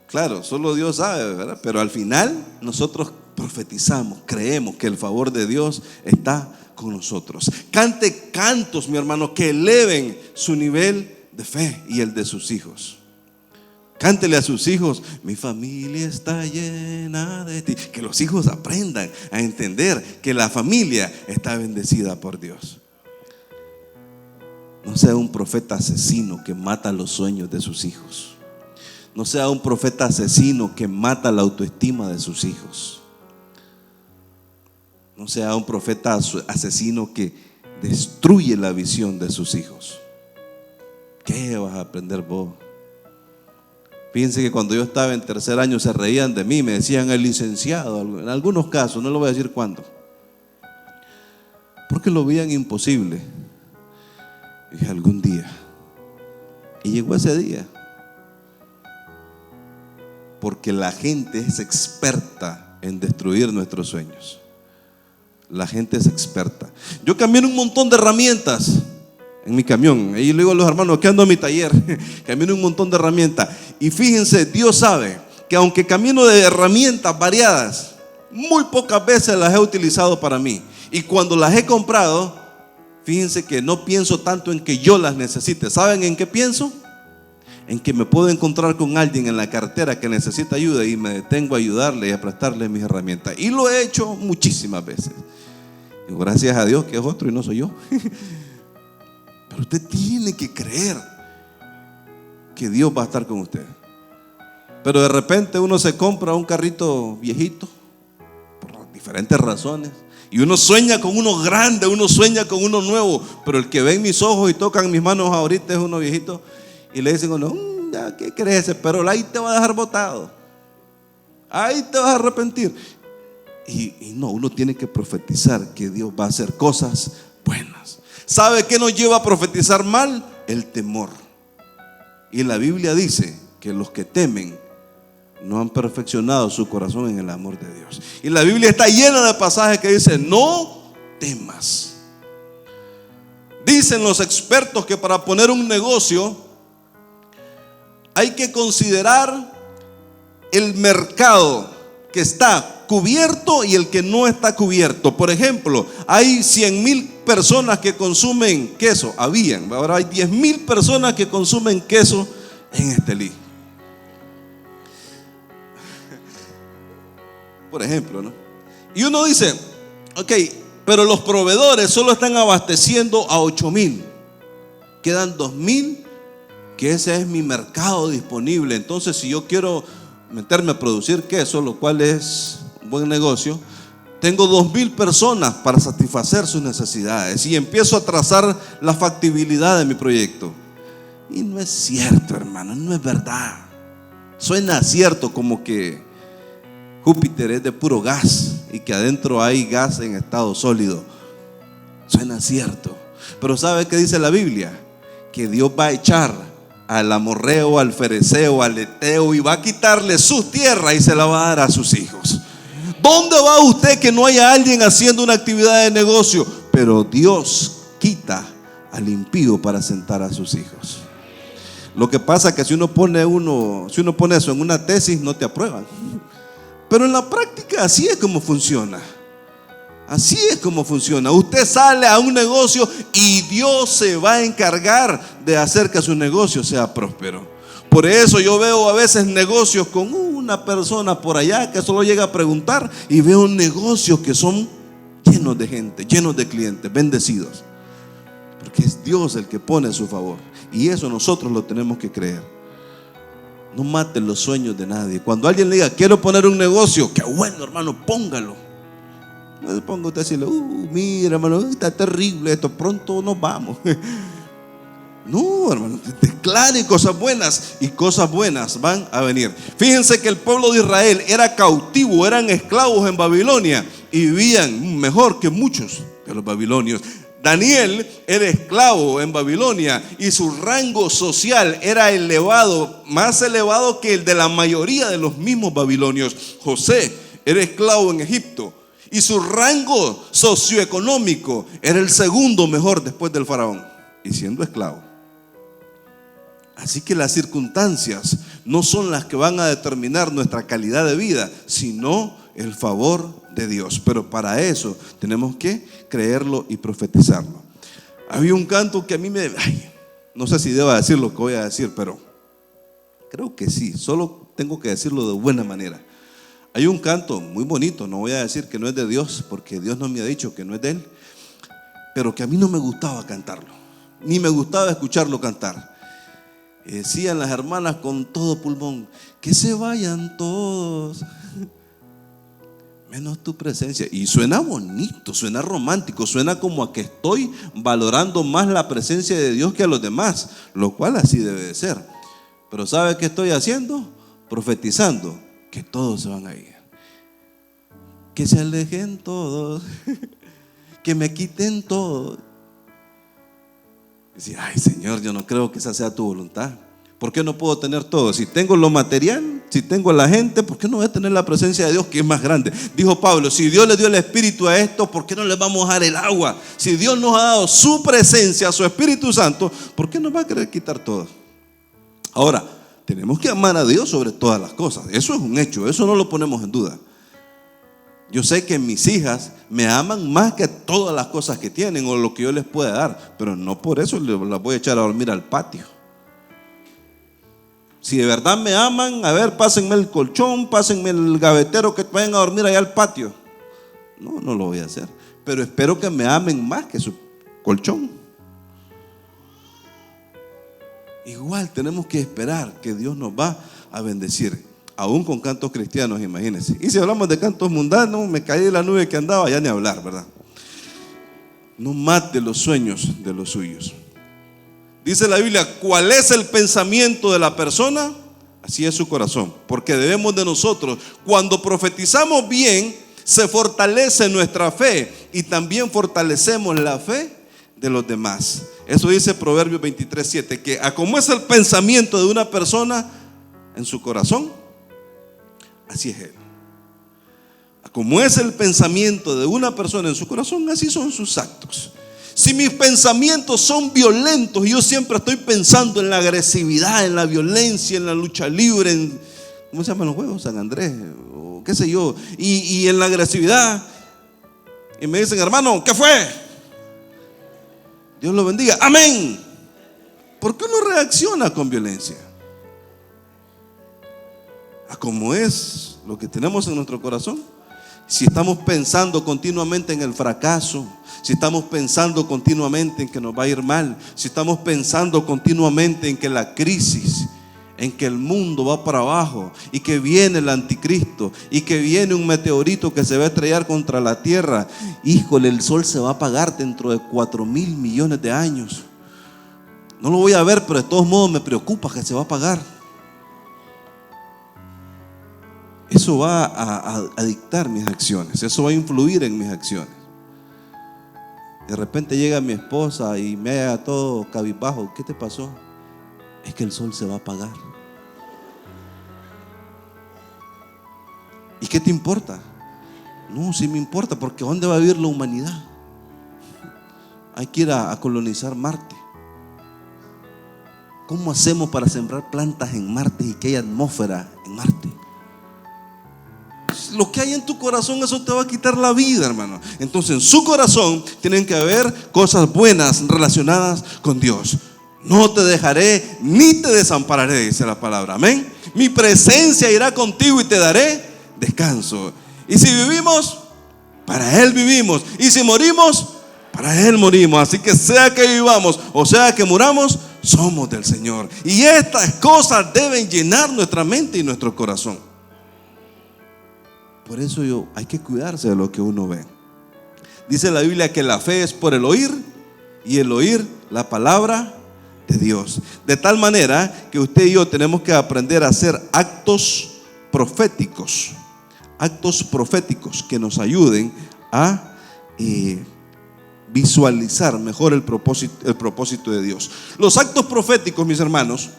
Claro, solo Dios sabe, ¿verdad? Pero al final nosotros profetizamos, creemos que el favor de Dios está con nosotros. Cante cantos, mi hermano, que eleven su nivel de fe y el de sus hijos. Cántele a sus hijos: mi familia está llena de ti. Que los hijos aprendan a entender que la familia está bendecida por Dios. No sea un profeta asesino que mata los sueños de sus hijos. No sea un profeta asesino que mata la autoestima de sus hijos. No sea un profeta asesino que destruye la visión de sus hijos. ¿Qué vas a aprender vos? Fíjense que cuando yo estaba en tercer año se reían de mí, me decían el licenciado, en algunos casos, no lo voy a decir cuándo, porque lo veían imposible. Y dije: algún día. Y llegó ese día. Porque la gente es experta en destruir nuestros sueños. La gente es experta. Yo camino un montón de herramientas en mi camión. Ahí le digo a los hermanos que ando en mi taller, camino un montón de herramientas. Y fíjense, Dios sabe que aunque camino de herramientas variadas, muy pocas veces las he utilizado para mí. Y cuando las he comprado, fíjense que no pienso tanto en que yo las necesite. ¿Saben en qué pienso? En que me puedo encontrar con alguien en la carretera que necesita ayuda y me detengo a ayudarle y a prestarle mis herramientas. Y lo he hecho muchísimas veces. Y gracias a Dios que es otro y no soy yo. Pero usted tiene que creer que Dios va a estar con usted. Pero de repente uno se compra un carrito viejito por diferentes razones, y uno sueña con uno grande, uno sueña con uno nuevo. Pero el que ve en mis ojos y toca en mis manos ahorita es uno viejito. Y le dicen: no, ¿qué crees? Pero ahí te va a dejar botado, ahí te vas a arrepentir. Y no, uno tiene que profetizar que Dios va a hacer cosas buenas. ¿Sabe qué nos lleva a profetizar mal? El temor. Y la Biblia dice que los que temen no han perfeccionado su corazón en el amor de Dios. Y la Biblia está llena de pasajes que dicen: no temas. Dicen los expertos que para poner un negocio hay que considerar el mercado que está cubierto y el que no está cubierto. Por ejemplo, hay 100,000 personas que consumen queso. Ahora hay 10,000 personas que consumen queso en Estelí. Por ejemplo, ¿no? Y uno dice, ok, pero los proveedores solo están abasteciendo a 8,000. Quedan 2,000, que ese es mi mercado disponible. Entonces, si yo quiero meterme a producir queso, lo cual es un buen negocio, tengo 2,000 personas para satisfacer sus necesidades y empiezo a trazar la factibilidad de mi proyecto. Y no es cierto, hermano, no es verdad. Suena cierto, como que Júpiter es de puro gas y que adentro hay gas en estado sólido. Suena cierto. Pero ¿sabe qué dice la Biblia? Que Dios va a echar al amorreo, al fereceo, al eteo, y va a quitarle su tierra y se la va a dar a sus hijos. ¿Dónde va usted que no haya alguien haciendo una actividad de negocio? Pero Dios quita al impío para sentar a sus hijos. Lo que pasa es que si uno pone eso en una tesis, no te aprueban. Pero en la práctica así es como funciona. Así es como funciona. Usted sale a un negocio y Dios se va a encargar de hacer que su negocio sea próspero. Por eso yo veo a veces negocios con una persona por allá que solo llega a preguntar, y veo negocios que son llenos de gente, llenos de clientes, bendecidos. Porque es Dios el que pone a su favor. Y eso nosotros lo tenemos que creer. No maten los sueños de nadie. Cuando alguien le diga, quiero poner un negocio, qué bueno, hermano, póngalo. No se ponga usted a decirle, mira, hermano, está terrible esto, pronto nos vamos. No, hermano, declare cosas buenas, y cosas buenas van a venir. Fíjense que el pueblo de Israel era cautivo, eran esclavos en Babilonia y vivían mejor que muchos de los babilonios. Daniel era esclavo en Babilonia y su rango social era elevado, más elevado que el de la mayoría de los mismos babilonios. José era esclavo en Egipto y su rango socioeconómico era el segundo mejor después del faraón, y siendo esclavo. Así que las circunstancias no son las que van a determinar nuestra calidad de vida, sino el favor de Dios. Pero para eso tenemos que creerlo y profetizarlo. Había un canto que a mí no sé si deba decir lo que voy a decir, pero creo que sí, solo tengo que decirlo de buena manera. Hay un canto muy bonito, no voy a decir que no es de Dios, porque Dios no me ha dicho que no es de Él, pero que a mí no me gustaba cantarlo, ni me gustaba escucharlo cantar. Decían las hermanas con todo pulmón, que se vayan todos, menos tu presencia. Y suena bonito, suena romántico, suena como a que estoy valorando más la presencia de Dios que a los demás, lo cual así debe de ser. Pero ¿sabe qué estoy haciendo? Profetizando que todos se van a ir, que se alejen todos, que me quiten todos. Decir, ay Señor, yo no creo que esa sea tu voluntad. ¿Por qué no puedo tener todo? Si tengo lo material, si tengo la gente, ¿por qué no voy a tener la presencia de Dios, que es más grande? Dijo Pablo, si Dios le dio el espíritu a esto, ¿por qué no le vamos a dar el agua? Si Dios nos ha dado su presencia, su Espíritu Santo, ¿por qué nos va a querer quitar todo? Ahora, tenemos que amar a Dios sobre todas las cosas. Eso es un hecho, eso no lo ponemos en duda. Yo sé que mis hijas me aman más que todas las cosas que tienen o lo que yo les pueda dar, pero no por eso las voy a echar a dormir al patio. Si de verdad me aman, a ver, pásenme el colchón, pásenme el gavetero, que vayan a dormir allá al patio. No, no lo voy a hacer, pero espero que me amen más que su colchón. Igual tenemos que esperar que Dios nos va a bendecir, aún con cantos cristianos, imagínense. Y si hablamos de cantos mundanos, me caí de la nube que andaba, ya ni hablar, ¿verdad? No mate los sueños de los suyos. Dice la Biblia, ¿cuál es el pensamiento de la persona? Así es su corazón. Porque debemos de nosotros, cuando profetizamos bien, se fortalece nuestra fe y también fortalecemos la fe de los demás. Eso dice Proverbios 23:7, que a como es el pensamiento de una persona en su corazón, así es él. A como es el pensamiento de una persona en su corazón, así son sus actos. si mis pensamientos son violentos y yo siempre estoy pensando en la agresividad, en la violencia, en la lucha libre, en, ¿cómo se llaman los juegos? San Andrés, o qué sé yo, y en la agresividad, y me dicen, hermano, ¿qué fue? Dios lo bendiga, amén. ¿Por qué uno reacciona con violencia? A cómo es lo que tenemos en nuestro corazón. Si estamos pensando continuamente en el fracaso, si estamos pensando continuamente en que nos va a ir mal, si estamos pensando continuamente en que la crisis, en que el mundo va para abajo y que viene el anticristo y que viene un meteorito que se va a estrellar contra la tierra, híjole, el sol se va a apagar dentro de 4,000 millones de años. No lo voy a ver, pero de todos modos me preocupa que se va a apagar. Eso va a dictar mis acciones, eso va a influir en mis acciones. De repente llega mi esposa y me haga todo cabizbajo. ¿Qué te pasó? Es que el sol se va a apagar. ¿Y qué te importa? No, sí me importa, porque ¿dónde va a vivir la humanidad? Hay que ir a colonizar Marte. ¿Cómo hacemos para sembrar plantas en Marte y que haya atmósfera en Marte? Lo que hay en tu corazón, eso te va a quitar la vida, hermano. Entonces en su corazón tienen que haber cosas buenas relacionadas con Dios. No te dejaré ni te desampararé, dice la palabra, amén. Mi presencia irá contigo y te daré descanso. Y si vivimos, para Él vivimos. Y si morimos, para Él morimos. Así que sea que vivamos o sea que muramos, somos del Señor. Y estas cosas deben llenar nuestra mente y nuestro corazón. Por eso hay que cuidarse de lo que uno ve. Dice la Biblia que la fe es por el oír y el oír la palabra de Dios. De tal manera que usted y yo tenemos que aprender a hacer actos proféticos que nos ayuden a visualizar mejor el propósito de Dios. Los actos proféticos, mis hermanos,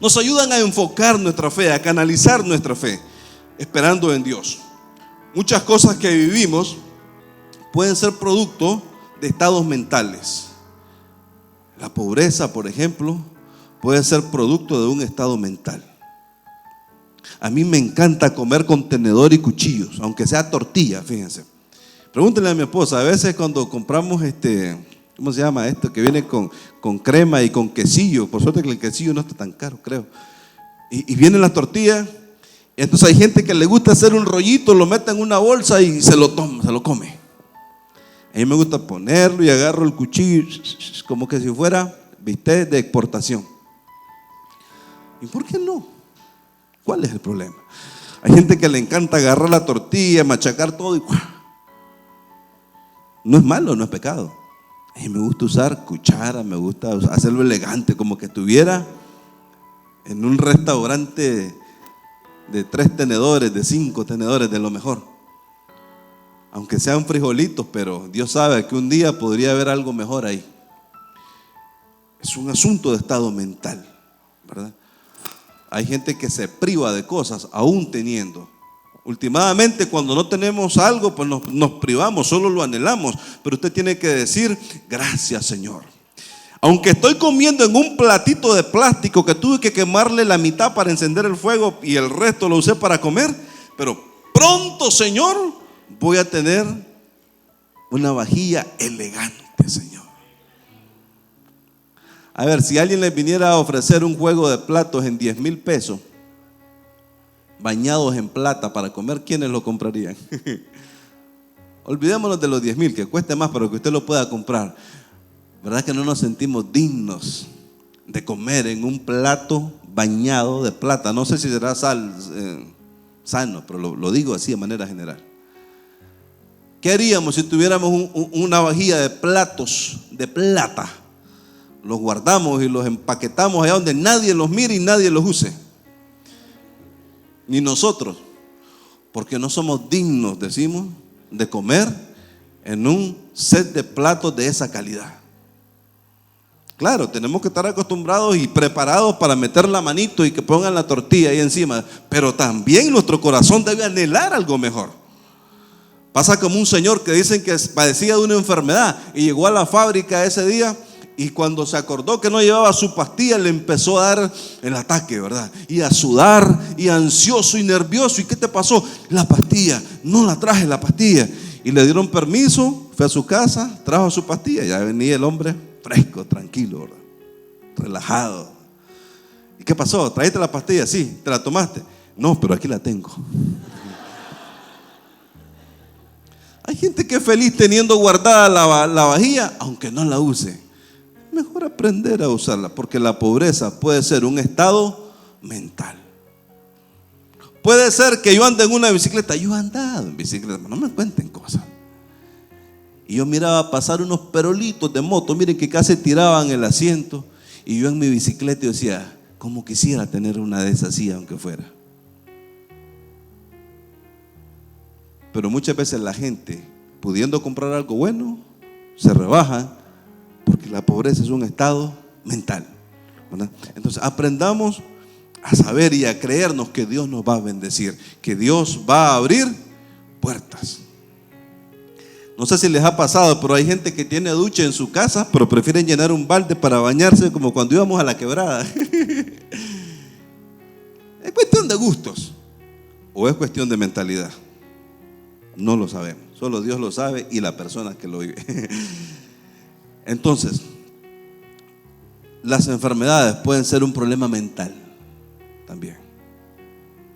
nos ayudan a enfocar nuestra fe, a canalizar nuestra fe, esperando en Dios. Muchas cosas que vivimos pueden ser producto de estados mentales. La pobreza, por ejemplo, puede ser producto de un estado mental. A mí me encanta comer con tenedor y cuchillos, aunque sea tortilla, fíjense. Pregúntenle a mi esposa, a veces cuando compramos ¿cómo se llama esto? Que viene con crema y con quesillo. Por suerte que el quesillo no está tan caro, creo. Y vienen las tortillas. Entonces hay gente que le gusta hacer un rollito, lo mete en una bolsa y se lo toma, se lo come. A mí me gusta ponerlo y agarro el cuchillo como que si fuera bistec de exportación. ¿Y por qué no? ¿Cuál es el problema? Hay gente que le encanta agarrar la tortilla, machacar todo y no es malo, no es pecado. A mí me gusta usar cuchara, me gusta hacerlo elegante, como que estuviera en un restaurante de 3 tenedores, de 5 tenedores, de lo mejor. Aunque sean frijolitos, pero Dios sabe que un día podría haber algo mejor ahí. Es un asunto de estado mental, ¿verdad? Hay gente que se priva de cosas aún teniendo. Últimamente, cuando no tenemos algo, pues nos privamos, solo lo anhelamos. Pero usted tiene que decir, gracias, Señor. Aunque estoy comiendo en un platito de plástico que tuve que quemarle la mitad para encender el fuego y el resto lo usé para comer, pero pronto, Señor, voy a tener una vajilla elegante, Señor. A ver, si alguien les viniera a ofrecer un juego de platos en 10,000 pesos, bañados en plata para comer, ¿quiénes lo comprarían? Olvidémonos de los 10,000, que cueste más, pero que usted lo pueda comprar. ¿Verdad que no nos sentimos dignos de comer en un plato bañado de plata? No sé si será sano, pero lo digo así de manera general. ¿Qué haríamos si tuviéramos una vajilla de platos de plata? Los guardamos y los empaquetamos allá donde nadie los mire y nadie los use. Ni nosotros, porque no somos dignos, decimos, de comer en un set de platos de esa calidad. Claro, tenemos que estar acostumbrados y preparados para meter la manito y que pongan la tortilla ahí encima, pero también nuestro corazón debe anhelar algo mejor. Pasa como un señor que dicen que padecía de una enfermedad y llegó a la fábrica ese día y cuando se acordó que no llevaba su pastilla le empezó a dar el ataque, ¿verdad? Y a sudar y ansioso y nervioso. ¿Y qué te pasó? La pastilla, no la traje la pastilla. Y le dieron permiso, fue a su casa, trajo su pastilla. Ya venía el hombre fresco, tranquilo, ¿verdad? Relajado. ¿Y qué pasó? ¿Trajiste la pastilla? Sí. ¿Te la tomaste? No, pero aquí la tengo. Hay gente que es feliz teniendo guardada la vajilla, aunque no la use. Mejor aprender a usarla, porque la pobreza puede ser un estado mental. Puede ser que yo ande en una bicicleta. Yo he andado en bicicleta, no me cuenten cosas. Y yo miraba pasar unos perolitos de moto, miren que casi tiraban el asiento. Y yo en mi bicicleta decía, como quisiera tener una de esas así, aunque fuera. Pero muchas veces la gente, pudiendo comprar algo bueno, se rebaja, porque la pobreza es un estado mental, ¿verdad? Entonces aprendamos a saber y a creernos que Dios nos va a bendecir, que Dios va a abrir puertas. No sé si les ha pasado, pero hay gente que tiene ducha en su casa, pero prefieren llenar un balde para bañarse, como cuando íbamos a la quebrada. ¿Es cuestión de gustos o es cuestión de mentalidad? No lo sabemos, solo Dios lo sabe y la persona que lo vive. Entonces, las enfermedades pueden ser un problema mental también.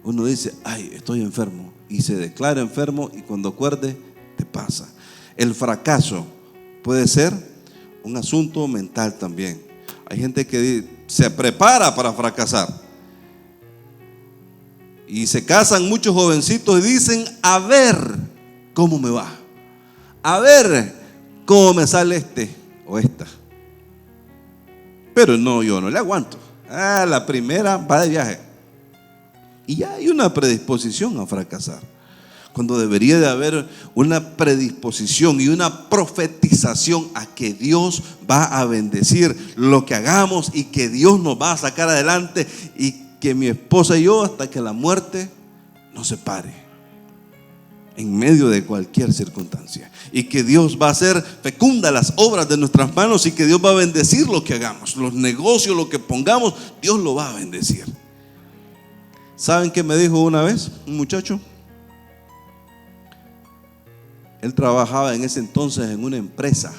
Uno dice, ay, estoy enfermo, y se declara enfermo, y cuando acuerde, te pasa. El fracaso puede ser un asunto mental también. Hay gente que se prepara para fracasar. Y se casan muchos jovencitos y dicen, a ver cómo me va, a ver cómo me sale este o esta. Pero no, yo no le aguanto. La primera va de viaje. Y ya hay una predisposición a fracasar, cuando debería de haber una predisposición y una profetización a que Dios va a bendecir lo que hagamos y que Dios nos va a sacar adelante, y que mi esposa y yo, hasta que la muerte nos separe, en medio de cualquier circunstancia, y que Dios va a hacer fecunda las obras de nuestras manos, y que Dios va a bendecir lo que hagamos, los negocios, lo que pongamos, Dios lo va a bendecir. ¿Saben qué me dijo una vez un muchacho? Él trabajaba en ese entonces en una empresa,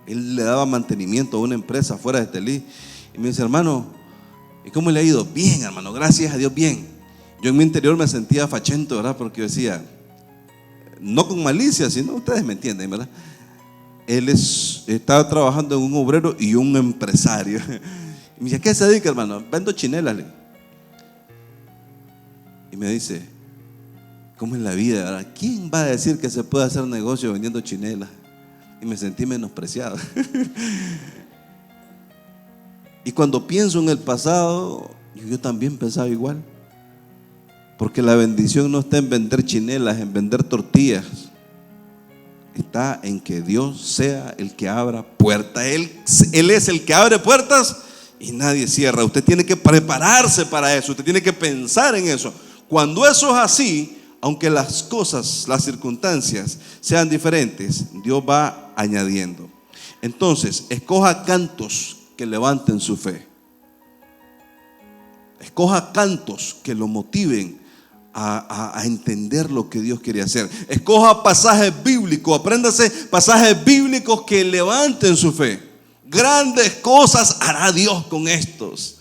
él le daba mantenimiento a una empresa fuera de Estelí, y me dice, hermano, ¿y cómo le ha ido? Bien, hermano, gracias a Dios, bien. Yo en mi interior me sentía fachento, ¿verdad? Porque yo decía, no con malicia, sino ustedes me entienden, ¿verdad? Él estaba trabajando en un obrero y un empresario. Y me dice, ¿a qué se dedica, hermano? Vendo chinelas. Y me dice, ¿cómo es la vida, verdad? ¿Quién va a decir que se puede hacer negocio vendiendo chinelas? Y me sentí menospreciado. Y cuando pienso en el pasado, yo también pensaba igual. Porque la bendición no está en vender chinelas, en vender tortillas. Está en que Dios sea el que abra puertas. Él es el que abre puertas y nadie cierra. Usted tiene que prepararse para eso. Usted tiene que pensar en eso. Cuando eso es así, aunque las cosas, las circunstancias sean diferentes, Dios va añadiendo. Entonces, escoja cantos que levanten su fe. Escoja cantos que lo motiven a entender lo que Dios quiere hacer. Escoja pasajes bíblicos, apréndase pasajes bíblicos que levanten su fe. Grandes cosas hará Dios con estos.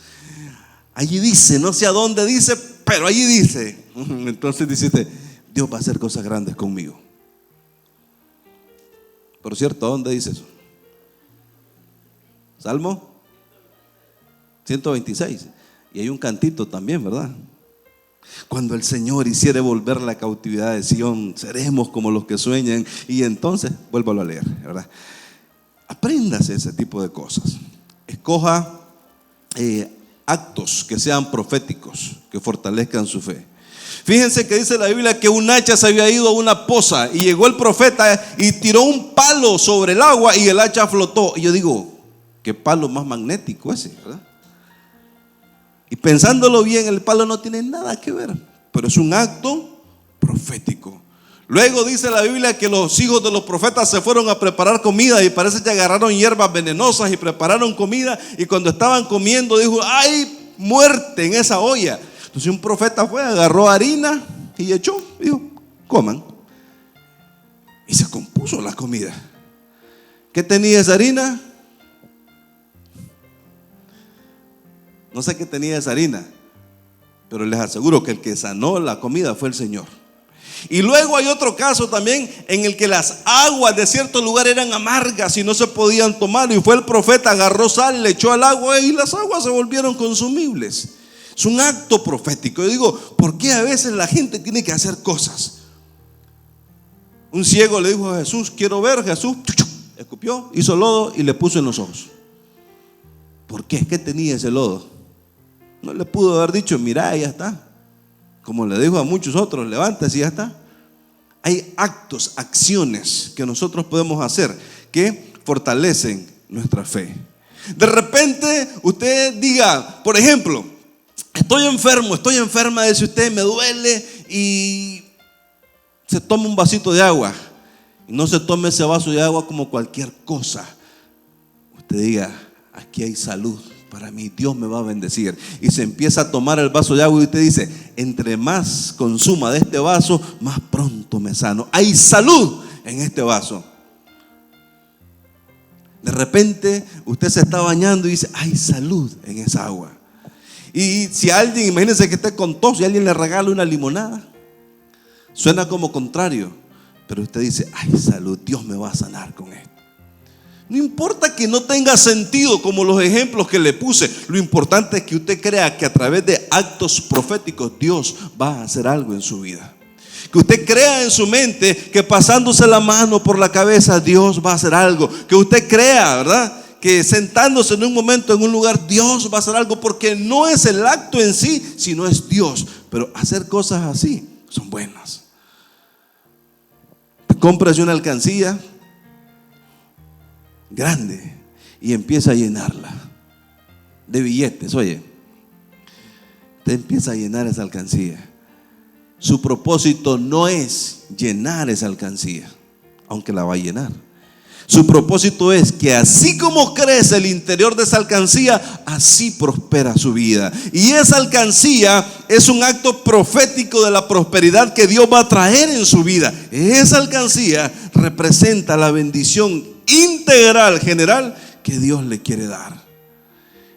Allí dice, no sé a dónde dice, pero allí dice. Entonces dice, Dios va a hacer cosas grandes conmigo. Por cierto, ¿a dónde dice eso? Salmo 126. Y hay un cantito también, ¿verdad? Cuando el Señor hiciere volver la cautividad de Sión, seremos como los que sueñan. Y entonces, vuélvalo a leer, ¿verdad? Apréndase ese tipo de cosas. Escoja actos que sean proféticos, que fortalezcan su fe. Fíjense que dice la Biblia que un hacha se había ido a una poza y llegó el profeta y tiró un palo sobre el agua y el hacha flotó. Y yo digo, qué palo más magnético ese, ¿verdad? Y pensándolo bien, el palo no tiene nada que ver, pero es un acto profético. Luego dice la Biblia que los hijos de los profetas se fueron a preparar comida y parece que agarraron hierbas venenosas y prepararon comida, y cuando estaban comiendo dijo: ¡hay muerte en esa olla! Entonces un profeta fue, agarró harina y echó, dijo: coman. Y se compuso la comida. ¿Qué tenía esa harina? No sé qué tenía esa harina, pero les aseguro que el que sanó la comida fue el Señor. Y luego hay otro caso también en el que las aguas de cierto lugar eran amargas y no se podían tomar, y fue el profeta, agarró sal, le echó al agua y las aguas se volvieron consumibles. Es un acto profético. Yo digo, ¿por qué a veces la gente tiene que hacer cosas? Un ciego le dijo a Jesús: quiero ver. Jesús escupió, hizo lodo y le puso en los ojos. ¿Por qué? ¿Qué tenía ese lodo? No le pudo haber dicho: mira, ya está. Como le dijo a muchos otros: levántese y ya está. Hay actos, acciones que nosotros podemos hacer que fortalecen nuestra fe. De repente usted diga, por ejemplo: estoy enfermo, estoy enferma, dice usted, me duele, y se toma un vasito de agua. Y no se tome ese vaso de agua como cualquier cosa. Usted diga: aquí hay salud para mí, Dios me va a bendecir. Y se empieza a tomar el vaso de agua y usted dice: entre más consuma de este vaso, más pronto me sano. Hay salud en este vaso. De repente usted se está bañando y dice: hay salud en esa agua. Y si alguien, imagínense que esté con tos y alguien le regala una limonada, suena como contrario, pero usted dice: hay salud, Dios me va a sanar con esto. No importa que no tenga sentido como los ejemplos que le puse, lo importante es que usted crea que a través de actos proféticos Dios va a hacer algo en su vida. Que usted crea en su mente que pasándose la mano por la cabeza Dios va a hacer algo. Que usted crea, ¿verdad?, que sentándose en un momento en un lugar Dios va a hacer algo, porque no es el acto en sí, sino es Dios. Pero hacer cosas así son buenas. Compras una alcancía grande y empieza a llenarla de billetes. Oye, usted empieza a llenar esa alcancía. Su propósito no es llenar esa alcancía, aunque la va a llenar. Su propósito es que así como crece el interior de esa alcancía, así prospera su vida. Y esa alcancía es un acto profético de la prosperidad que Dios va a traer en su vida. Esa alcancía representa la bendición integral, general, que Dios le quiere dar.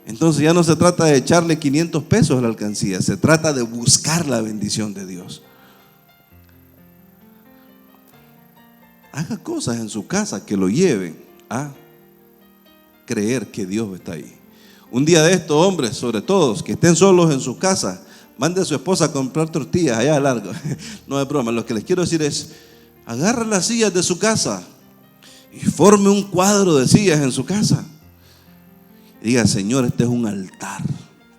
Entonces ya no se trata de echarle 500 pesos a la alcancía, se trata de buscar la bendición de Dios. Haga cosas en su casa que lo lleven a creer que Dios está ahí. Un día de estos, hombres, sobre todo, que estén solos en su casa, mande a su esposa a comprar tortillas allá a largo. No es broma, lo que les quiero decir es: agarre las sillas de su casa y forme un cuadro de sillas en su casa. Y diga: Señor, este es un altar.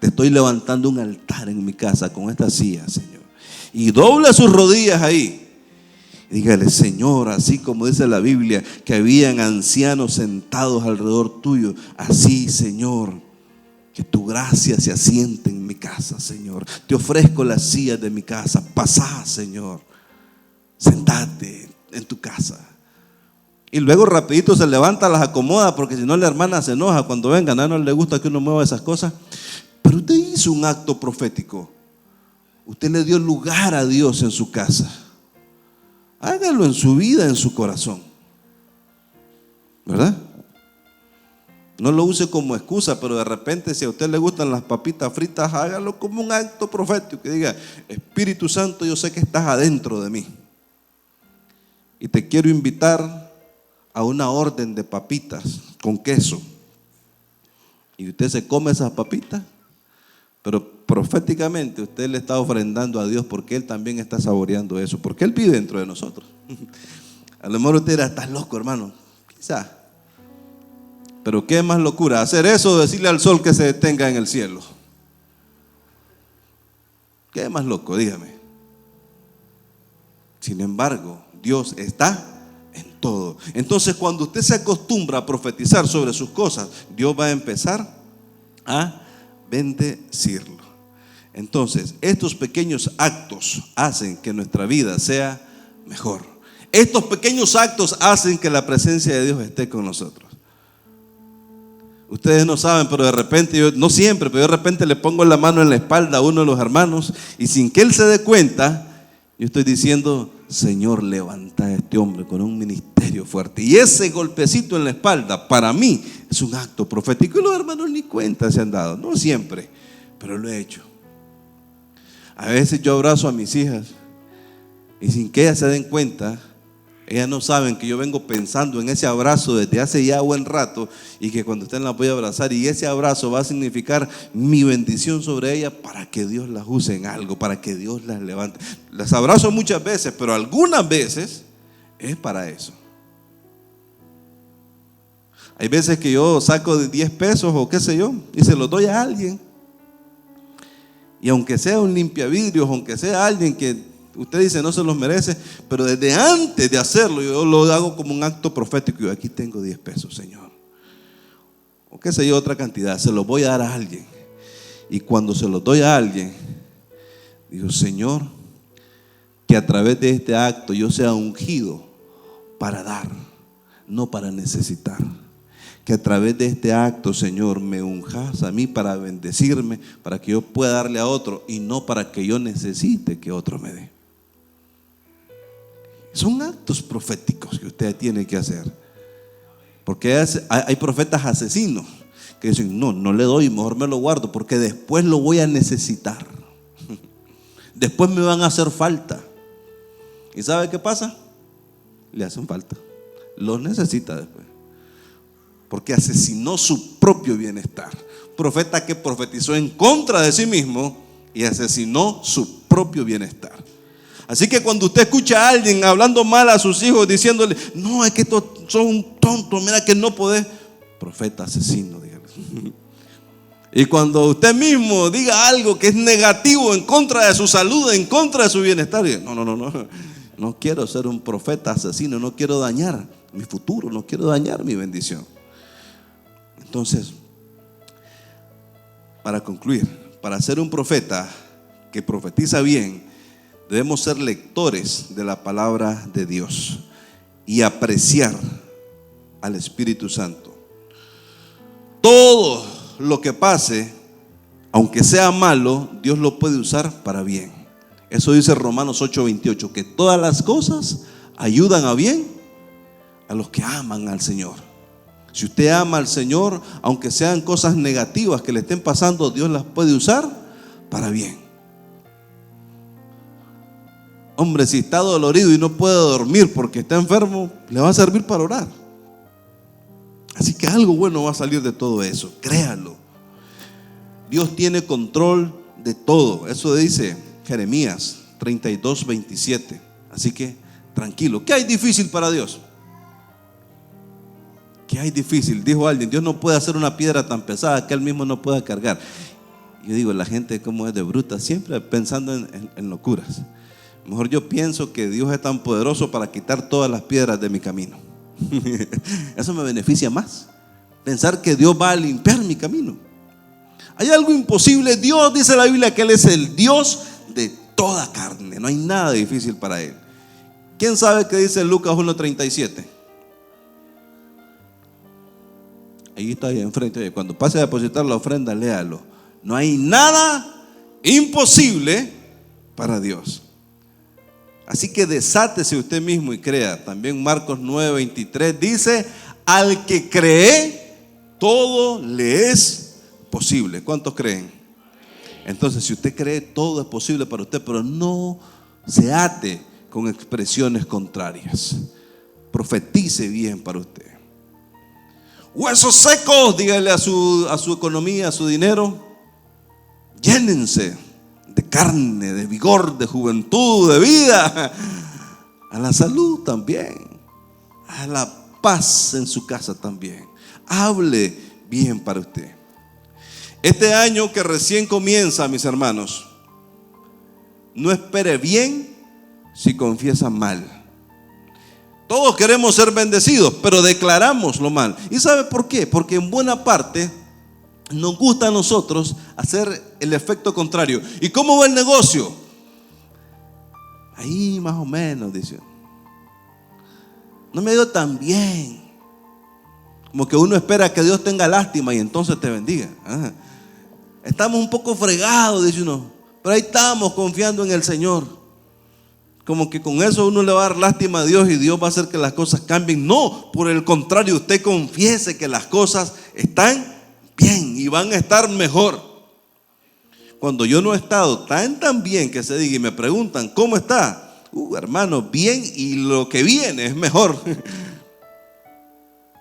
Te estoy levantando un altar en mi casa con estas sillas, Señor. Y doble sus rodillas ahí. Dígale: Señor, así como dice la Biblia que habían ancianos sentados alrededor tuyo, así, Señor, que tu gracia se asiente en mi casa, Señor. Te ofrezco las sillas de mi casa. Pasá, Señor. Sentate en tu casa. Y luego rapidito se levanta, las acomoda, porque si no la hermana se enoja cuando venga. No le gusta que uno mueva esas cosas. Pero usted hizo un acto profético. Usted le dio lugar a Dios en su casa. Hágalo en su vida, en su corazón, ¿verdad? No lo use como excusa, pero de repente, si a usted le gustan las papitas fritas, hágalo como un acto profético, que diga: Espíritu Santo, yo sé que estás adentro de mí y te quiero invitar a una orden de papitas con queso. Y usted se come esas papitas, pero proféticamente usted le está ofrendando a Dios, porque Él también está saboreando eso, porque Él vive dentro de nosotros. A lo mejor usted dirá: estás loco, hermano. Quizá. Pero qué más locura hacer eso o decirle al sol que se detenga en el cielo. Qué más loco, dígame. Sin embargo, Dios está en todo. Entonces, cuando usted se acostumbra a profetizar sobre sus cosas, Dios va a empezar a bendecirlo. Entonces, estos pequeños actos hacen que nuestra vida sea mejor. Estos pequeños actos hacen que la presencia de Dios esté con nosotros. Ustedes no saben, pero de repente, yo, no siempre, pero de repente le pongo la mano en la espalda a uno de los hermanos y sin que él se dé cuenta, yo estoy diciendo: Señor, levanta a este hombre con un ministerio fuerte. Y ese golpecito en la espalda, para mí, es un acto profético. Y los hermanos ni cuenta se han dado, no siempre, pero lo he hecho. A veces yo abrazo a mis hijas y sin que ellas se den cuenta, ellas no saben que yo vengo pensando en ese abrazo desde hace ya buen rato, y que cuando estén las voy a abrazar, y ese abrazo va a significar mi bendición sobre ellas para que Dios las use en algo, para que Dios las levante. Las abrazo muchas veces, pero algunas veces es para eso. Hay veces que yo saco de 10 pesos o qué sé yo y se los doy a alguien, y aunque sea un limpiavidrios, aunque sea alguien que usted dice no se los merece, pero desde antes de hacerlo yo lo hago como un acto profético. Yo: aquí tengo 10 pesos, Señor, o qué sé yo, otra cantidad, se los voy a dar a alguien. Y cuando se los doy a alguien, digo: Señor, que a través de este acto yo sea ungido para dar, no para necesitar. Que a través de este acto, Señor, me unjas a mí para bendecirme, para que yo pueda darle a otro y no para que yo necesite que otro me dé. Son actos proféticos que usted tiene que hacer. Porque hay profetas asesinos que dicen: no le doy, mejor me lo guardo porque después lo voy a necesitar. Después me van a hacer falta. ¿Y sabe qué pasa? Le hacen falta. Los necesita después. Porque asesinó su propio bienestar. Profeta que profetizó en contra de sí mismo y asesinó su propio bienestar. Así que cuando usted escucha a alguien hablando mal a sus hijos, diciéndole: no, es que estos son un tonto, mira que no podés. Profeta asesino, dígale. Y cuando usted mismo diga algo que es negativo en contra de su salud, en contra de su bienestar, diga: no quiero ser un profeta asesino, no quiero dañar mi futuro, no quiero dañar mi bendición. Entonces, para concluir, para ser un profeta que profetiza bien, debemos ser lectores de la palabra de Dios y apreciar al Espíritu Santo. Todo lo que pase, aunque sea malo, Dios lo puede usar para bien. Eso dice Romanos 8:28, que todas las cosas ayudan a bien a los que aman al Señor. Si usted ama al Señor, aunque sean cosas negativas que le estén pasando, Dios las puede usar para bien. Hombre, si está dolorido y no puede dormir porque está enfermo, le va a servir para orar. Así que algo bueno va a salir de todo eso, créalo. Dios tiene control de todo. Eso dice Jeremías 32:27. Así que tranquilo. ¿Qué hay difícil para Dios? ¿Qué hay difícil? Dijo alguien: Dios no puede hacer una piedra tan pesada que Él mismo no pueda cargar. Yo digo, la gente como es de bruta, siempre pensando en locuras. Mejor yo pienso que Dios es tan poderoso para quitar todas las piedras de mi camino. Eso me beneficia más. Pensar que Dios va a limpiar mi camino. ¿Hay algo imposible? Dios, dice la Biblia, que Él es el Dios de toda carne. No hay nada difícil para Él. ¿Quién sabe qué dice Lucas 1:37? Ahí está, ahí enfrente. Oye, cuando pase a depositar la ofrenda, léalo. No hay nada imposible para Dios. Así que desátese usted mismo y crea. También Marcos 9:23 dice: al que cree, todo le es posible. ¿Cuántos creen? Entonces, si usted cree, todo es posible para usted, pero no se ate con expresiones contrarias. Profetice bien para usted. Huesos secos, dígale a su economía, a su dinero: llénense de carne, de vigor, de juventud, de vida. A la salud también, a la paz en su casa también. Hable bien para usted. Este año que recién comienza, mis hermanos, no espere bien si confiesa mal. Todos queremos ser bendecidos, pero declaramos lo mal. ¿Y sabe por qué? Porque en buena parte nos gusta a nosotros hacer el efecto contrario. ¿Y cómo va el negocio? Ahí más o menos, dice. no me ha ido tan bien. Como que uno espera que Dios tenga lástima y entonces te bendiga. Estamos un poco fregados, dice uno, pero ahí estamos confiando en el Señor. Como que con eso uno le va a dar lástima a Dios y Dios va a hacer que las cosas cambien. No, por el contrario, usted confiese que las cosas están bien y van a estar mejor. Cuando yo no he estado tan bien que se diga y me preguntan, ¿cómo está? Hermano, bien, y lo que viene es mejor.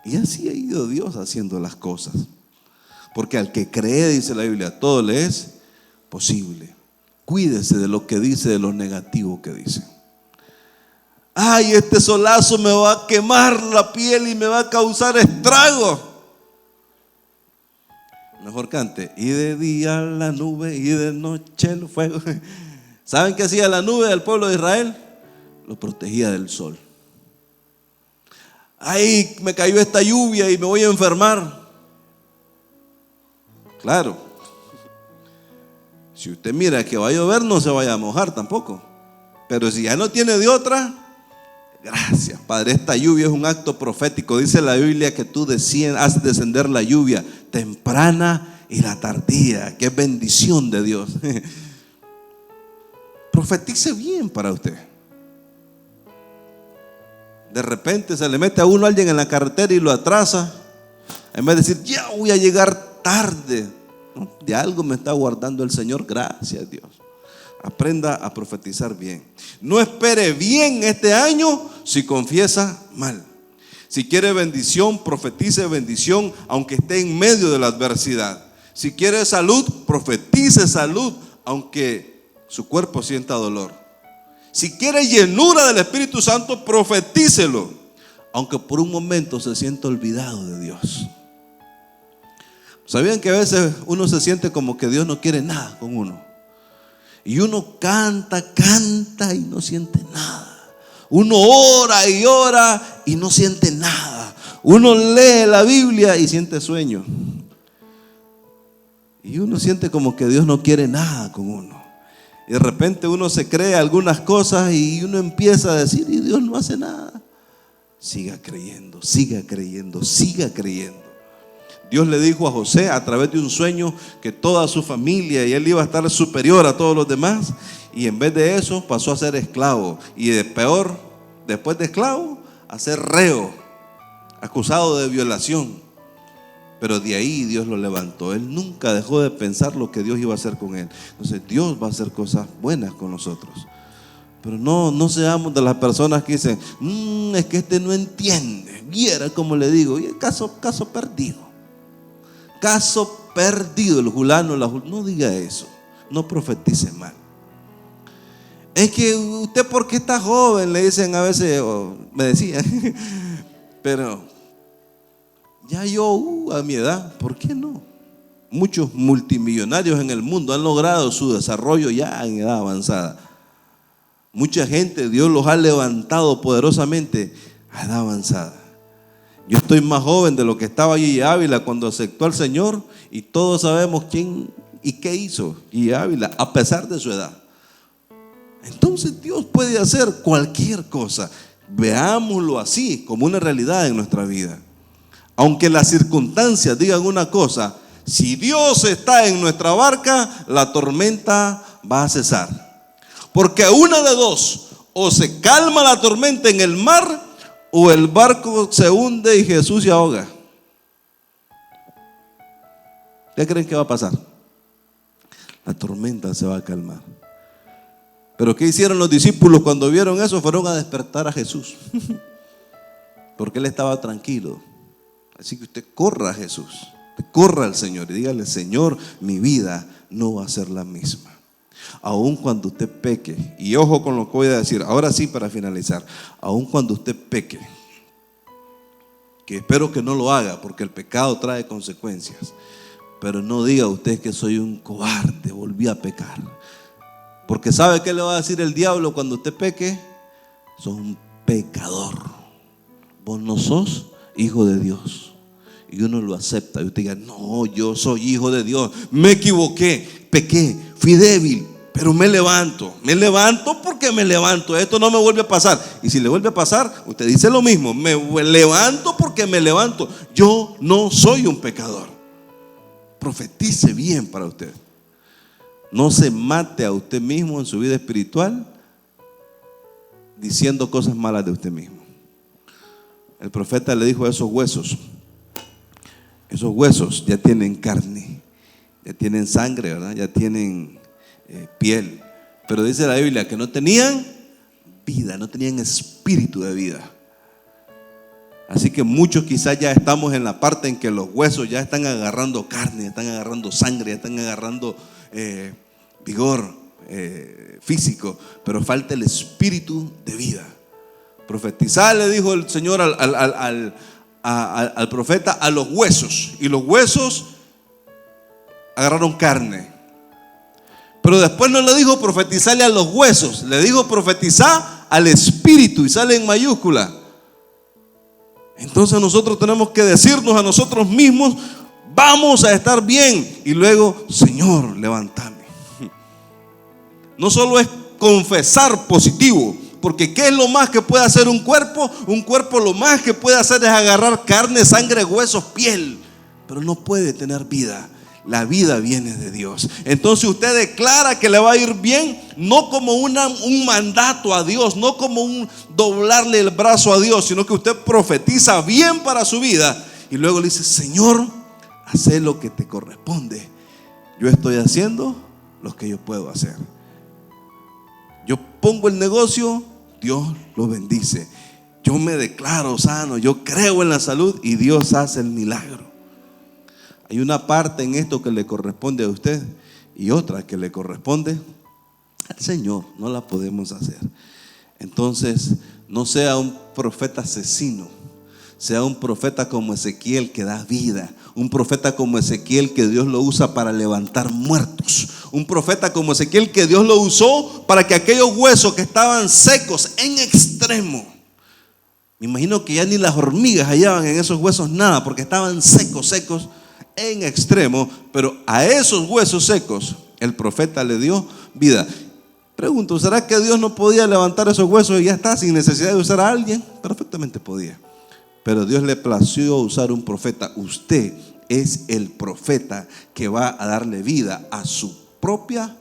Y así ha ido Dios haciendo las cosas. Porque al que cree, dice la Biblia, todo le es posible. Cuídese de lo que dice, de lo negativo que dice. Ay, este solazo me va a quemar la piel y me va a causar estragos. Mejor cante, y de día la nube y de noche el fuego. ¿Saben qué hacía la nube del pueblo de Israel? Lo protegía del sol. Ay, me cayó esta lluvia y me voy a enfermar. Claro, si usted mira que va a llover, no se vaya a mojar tampoco. Pero si ya no tiene de otra, gracias, Padre, esta lluvia es un acto profético. Dice la Biblia que tú haces descender la lluvia temprana y la tardía, que es bendición de Dios. Profetice bien para usted. De repente se le mete a uno alguien en la carretera y lo atrasa. En vez de decir, ya voy a llegar tarde, de algo me está guardando el Señor. Gracias, Dios. Aprenda a profetizar bien. No espere bien este año si confiesa mal. Si quiere bendición, profetice bendición aunque esté en medio de la adversidad. Si quiere salud, profetice salud aunque su cuerpo sienta dolor. Si quiere llenura del Espíritu Santo, profetícelo aunque por un momento se sienta olvidado de Dios. ¿Sabían que a veces uno se siente como que Dios no quiere nada con uno? Y uno canta y no siente nada. Uno ora y ora y no siente nada. Uno lee la Biblia y siente sueño. Y uno siente como que Dios no quiere nada con uno. Y de repente uno se cree algunas cosas y uno empieza a decir, y Dios no hace nada. Siga creyendo, siga creyendo, siga creyendo. Dios le dijo a José a través de un sueño que toda su familia y él iba a estar superior a todos los demás, y en vez de eso pasó a ser esclavo, y peor, después de esclavo, a ser reo, acusado de violación. Pero de ahí Dios lo levantó. Él nunca dejó de pensar lo que Dios iba a hacer con él. Entonces Dios va a hacer cosas buenas con nosotros. Pero no seamos de las personas que dicen, es que este no entiende. Viera como le digo, y el caso perdido. Caso perdido, el fulano, no diga eso, no profetice mal. Es que usted porque está joven, le dicen a veces, me decían, pero ya yo a mi edad, ¿por qué no? Muchos multimillonarios en el mundo han logrado su desarrollo ya en edad avanzada. Mucha gente, Dios los ha levantado poderosamente a edad avanzada. Yo estoy más joven de lo que estaba Gigi Ávila cuando aceptó al Señor, y todos sabemos quién y qué hizo Gigi Ávila a pesar de su edad. Entonces Dios puede hacer cualquier cosa. Veámoslo así, como una realidad en nuestra vida. Aunque las circunstancias digan una cosa, si Dios está en nuestra barca, la tormenta va a cesar. Porque una de dos, o se calma la tormenta en el mar, o el barco se hunde y Jesús se ahoga. ¿Qué creen que va a pasar? La tormenta se va a calmar. Pero ¿qué hicieron los discípulos cuando vieron eso? Fueron a despertar a Jesús. Porque él estaba tranquilo. Así que usted corra a Jesús, corra al Señor y dígale: Señor, mi vida no va a ser la misma. Aun cuando usted peque, y ojo con lo que voy a decir, ahora sí para finalizar, aun cuando usted peque, que espero que no lo haga porque el pecado trae consecuencias, pero no diga usted que soy un cobarde, volví a pecar. Porque ¿sabe qué le va a decir el diablo cuando usted peque? Sos un pecador, vos no sos hijo de Dios. Y uno lo acepta y usted diga: no, yo soy hijo de Dios, me equivoqué, pequé, fui débil, pero me levanto porque me levanto. Esto no me vuelve a pasar. Y si le vuelve a pasar, usted dice lo mismo: me levanto porque me levanto. Yo no soy un pecador. Profetice bien para usted. No se mate a usted mismo en su vida espiritual diciendo cosas malas de usted mismo. El profeta le dijo a esos huesos ya tienen carne, ya tienen sangre, ¿verdad? Ya tienen piel, pero dice la Biblia que no tenían vida, no tenían espíritu de vida. Así que muchos quizás ya estamos en la parte en que los huesos ya están agarrando carne, están agarrando sangre, están agarrando vigor físico, pero falta el espíritu de vida. Profetizar, le dijo el Señor al profeta, a los huesos, y los huesos agarraron carne. Pero después no le dijo profetizarle a los huesos, le dijo profetizar al espíritu, y sale en mayúscula. Entonces nosotros tenemos que decirnos a nosotros mismos: vamos a estar bien. Y luego: Señor, levántame. No solo es confesar positivo, porque ¿qué es lo más que puede hacer un cuerpo? Un cuerpo lo más que puede hacer es agarrar carne, sangre, huesos, piel, pero no puede tener vida. La vida viene de Dios. Entonces usted declara que le va a ir bien, no como un mandato a Dios, no como un doblarle el brazo a Dios, sino que usted profetiza bien para su vida y luego le dice: Señor, haz lo que te corresponde. Yo estoy haciendo lo que yo puedo hacer. Yo pongo el negocio, Dios lo bendice. Yo me declaro sano, yo creo en la salud y Dios hace el milagro. Hay una parte en esto que le corresponde a usted y otra que le corresponde al Señor. No la podemos hacer. Entonces, no sea un profeta asesino. Sea un profeta como Ezequiel, que da vida. Un profeta como Ezequiel, que Dios lo usa para levantar muertos. Un profeta como Ezequiel, que Dios lo usó para que aquellos huesos que estaban secos en extremo, me imagino que ya ni las hormigas hallaban en esos huesos nada, porque estaban secos en extremo, pero a esos huesos secos el profeta le dio vida. Pregunto: ¿será que Dios no podía levantar esos huesos y ya está, sin necesidad de usar a alguien? Perfectamente podía, pero Dios le plació usar un profeta. Usted es el profeta que va a darle vida a su propia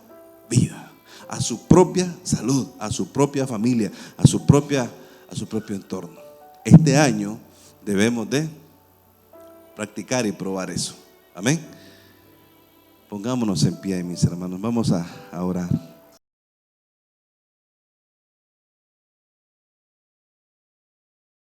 vida, a su propia salud, a su propia familia, a su propio entorno. Este año debemos de practicar y probar eso. Amén. Pongámonos en pie, mis hermanos. Vamos a orar.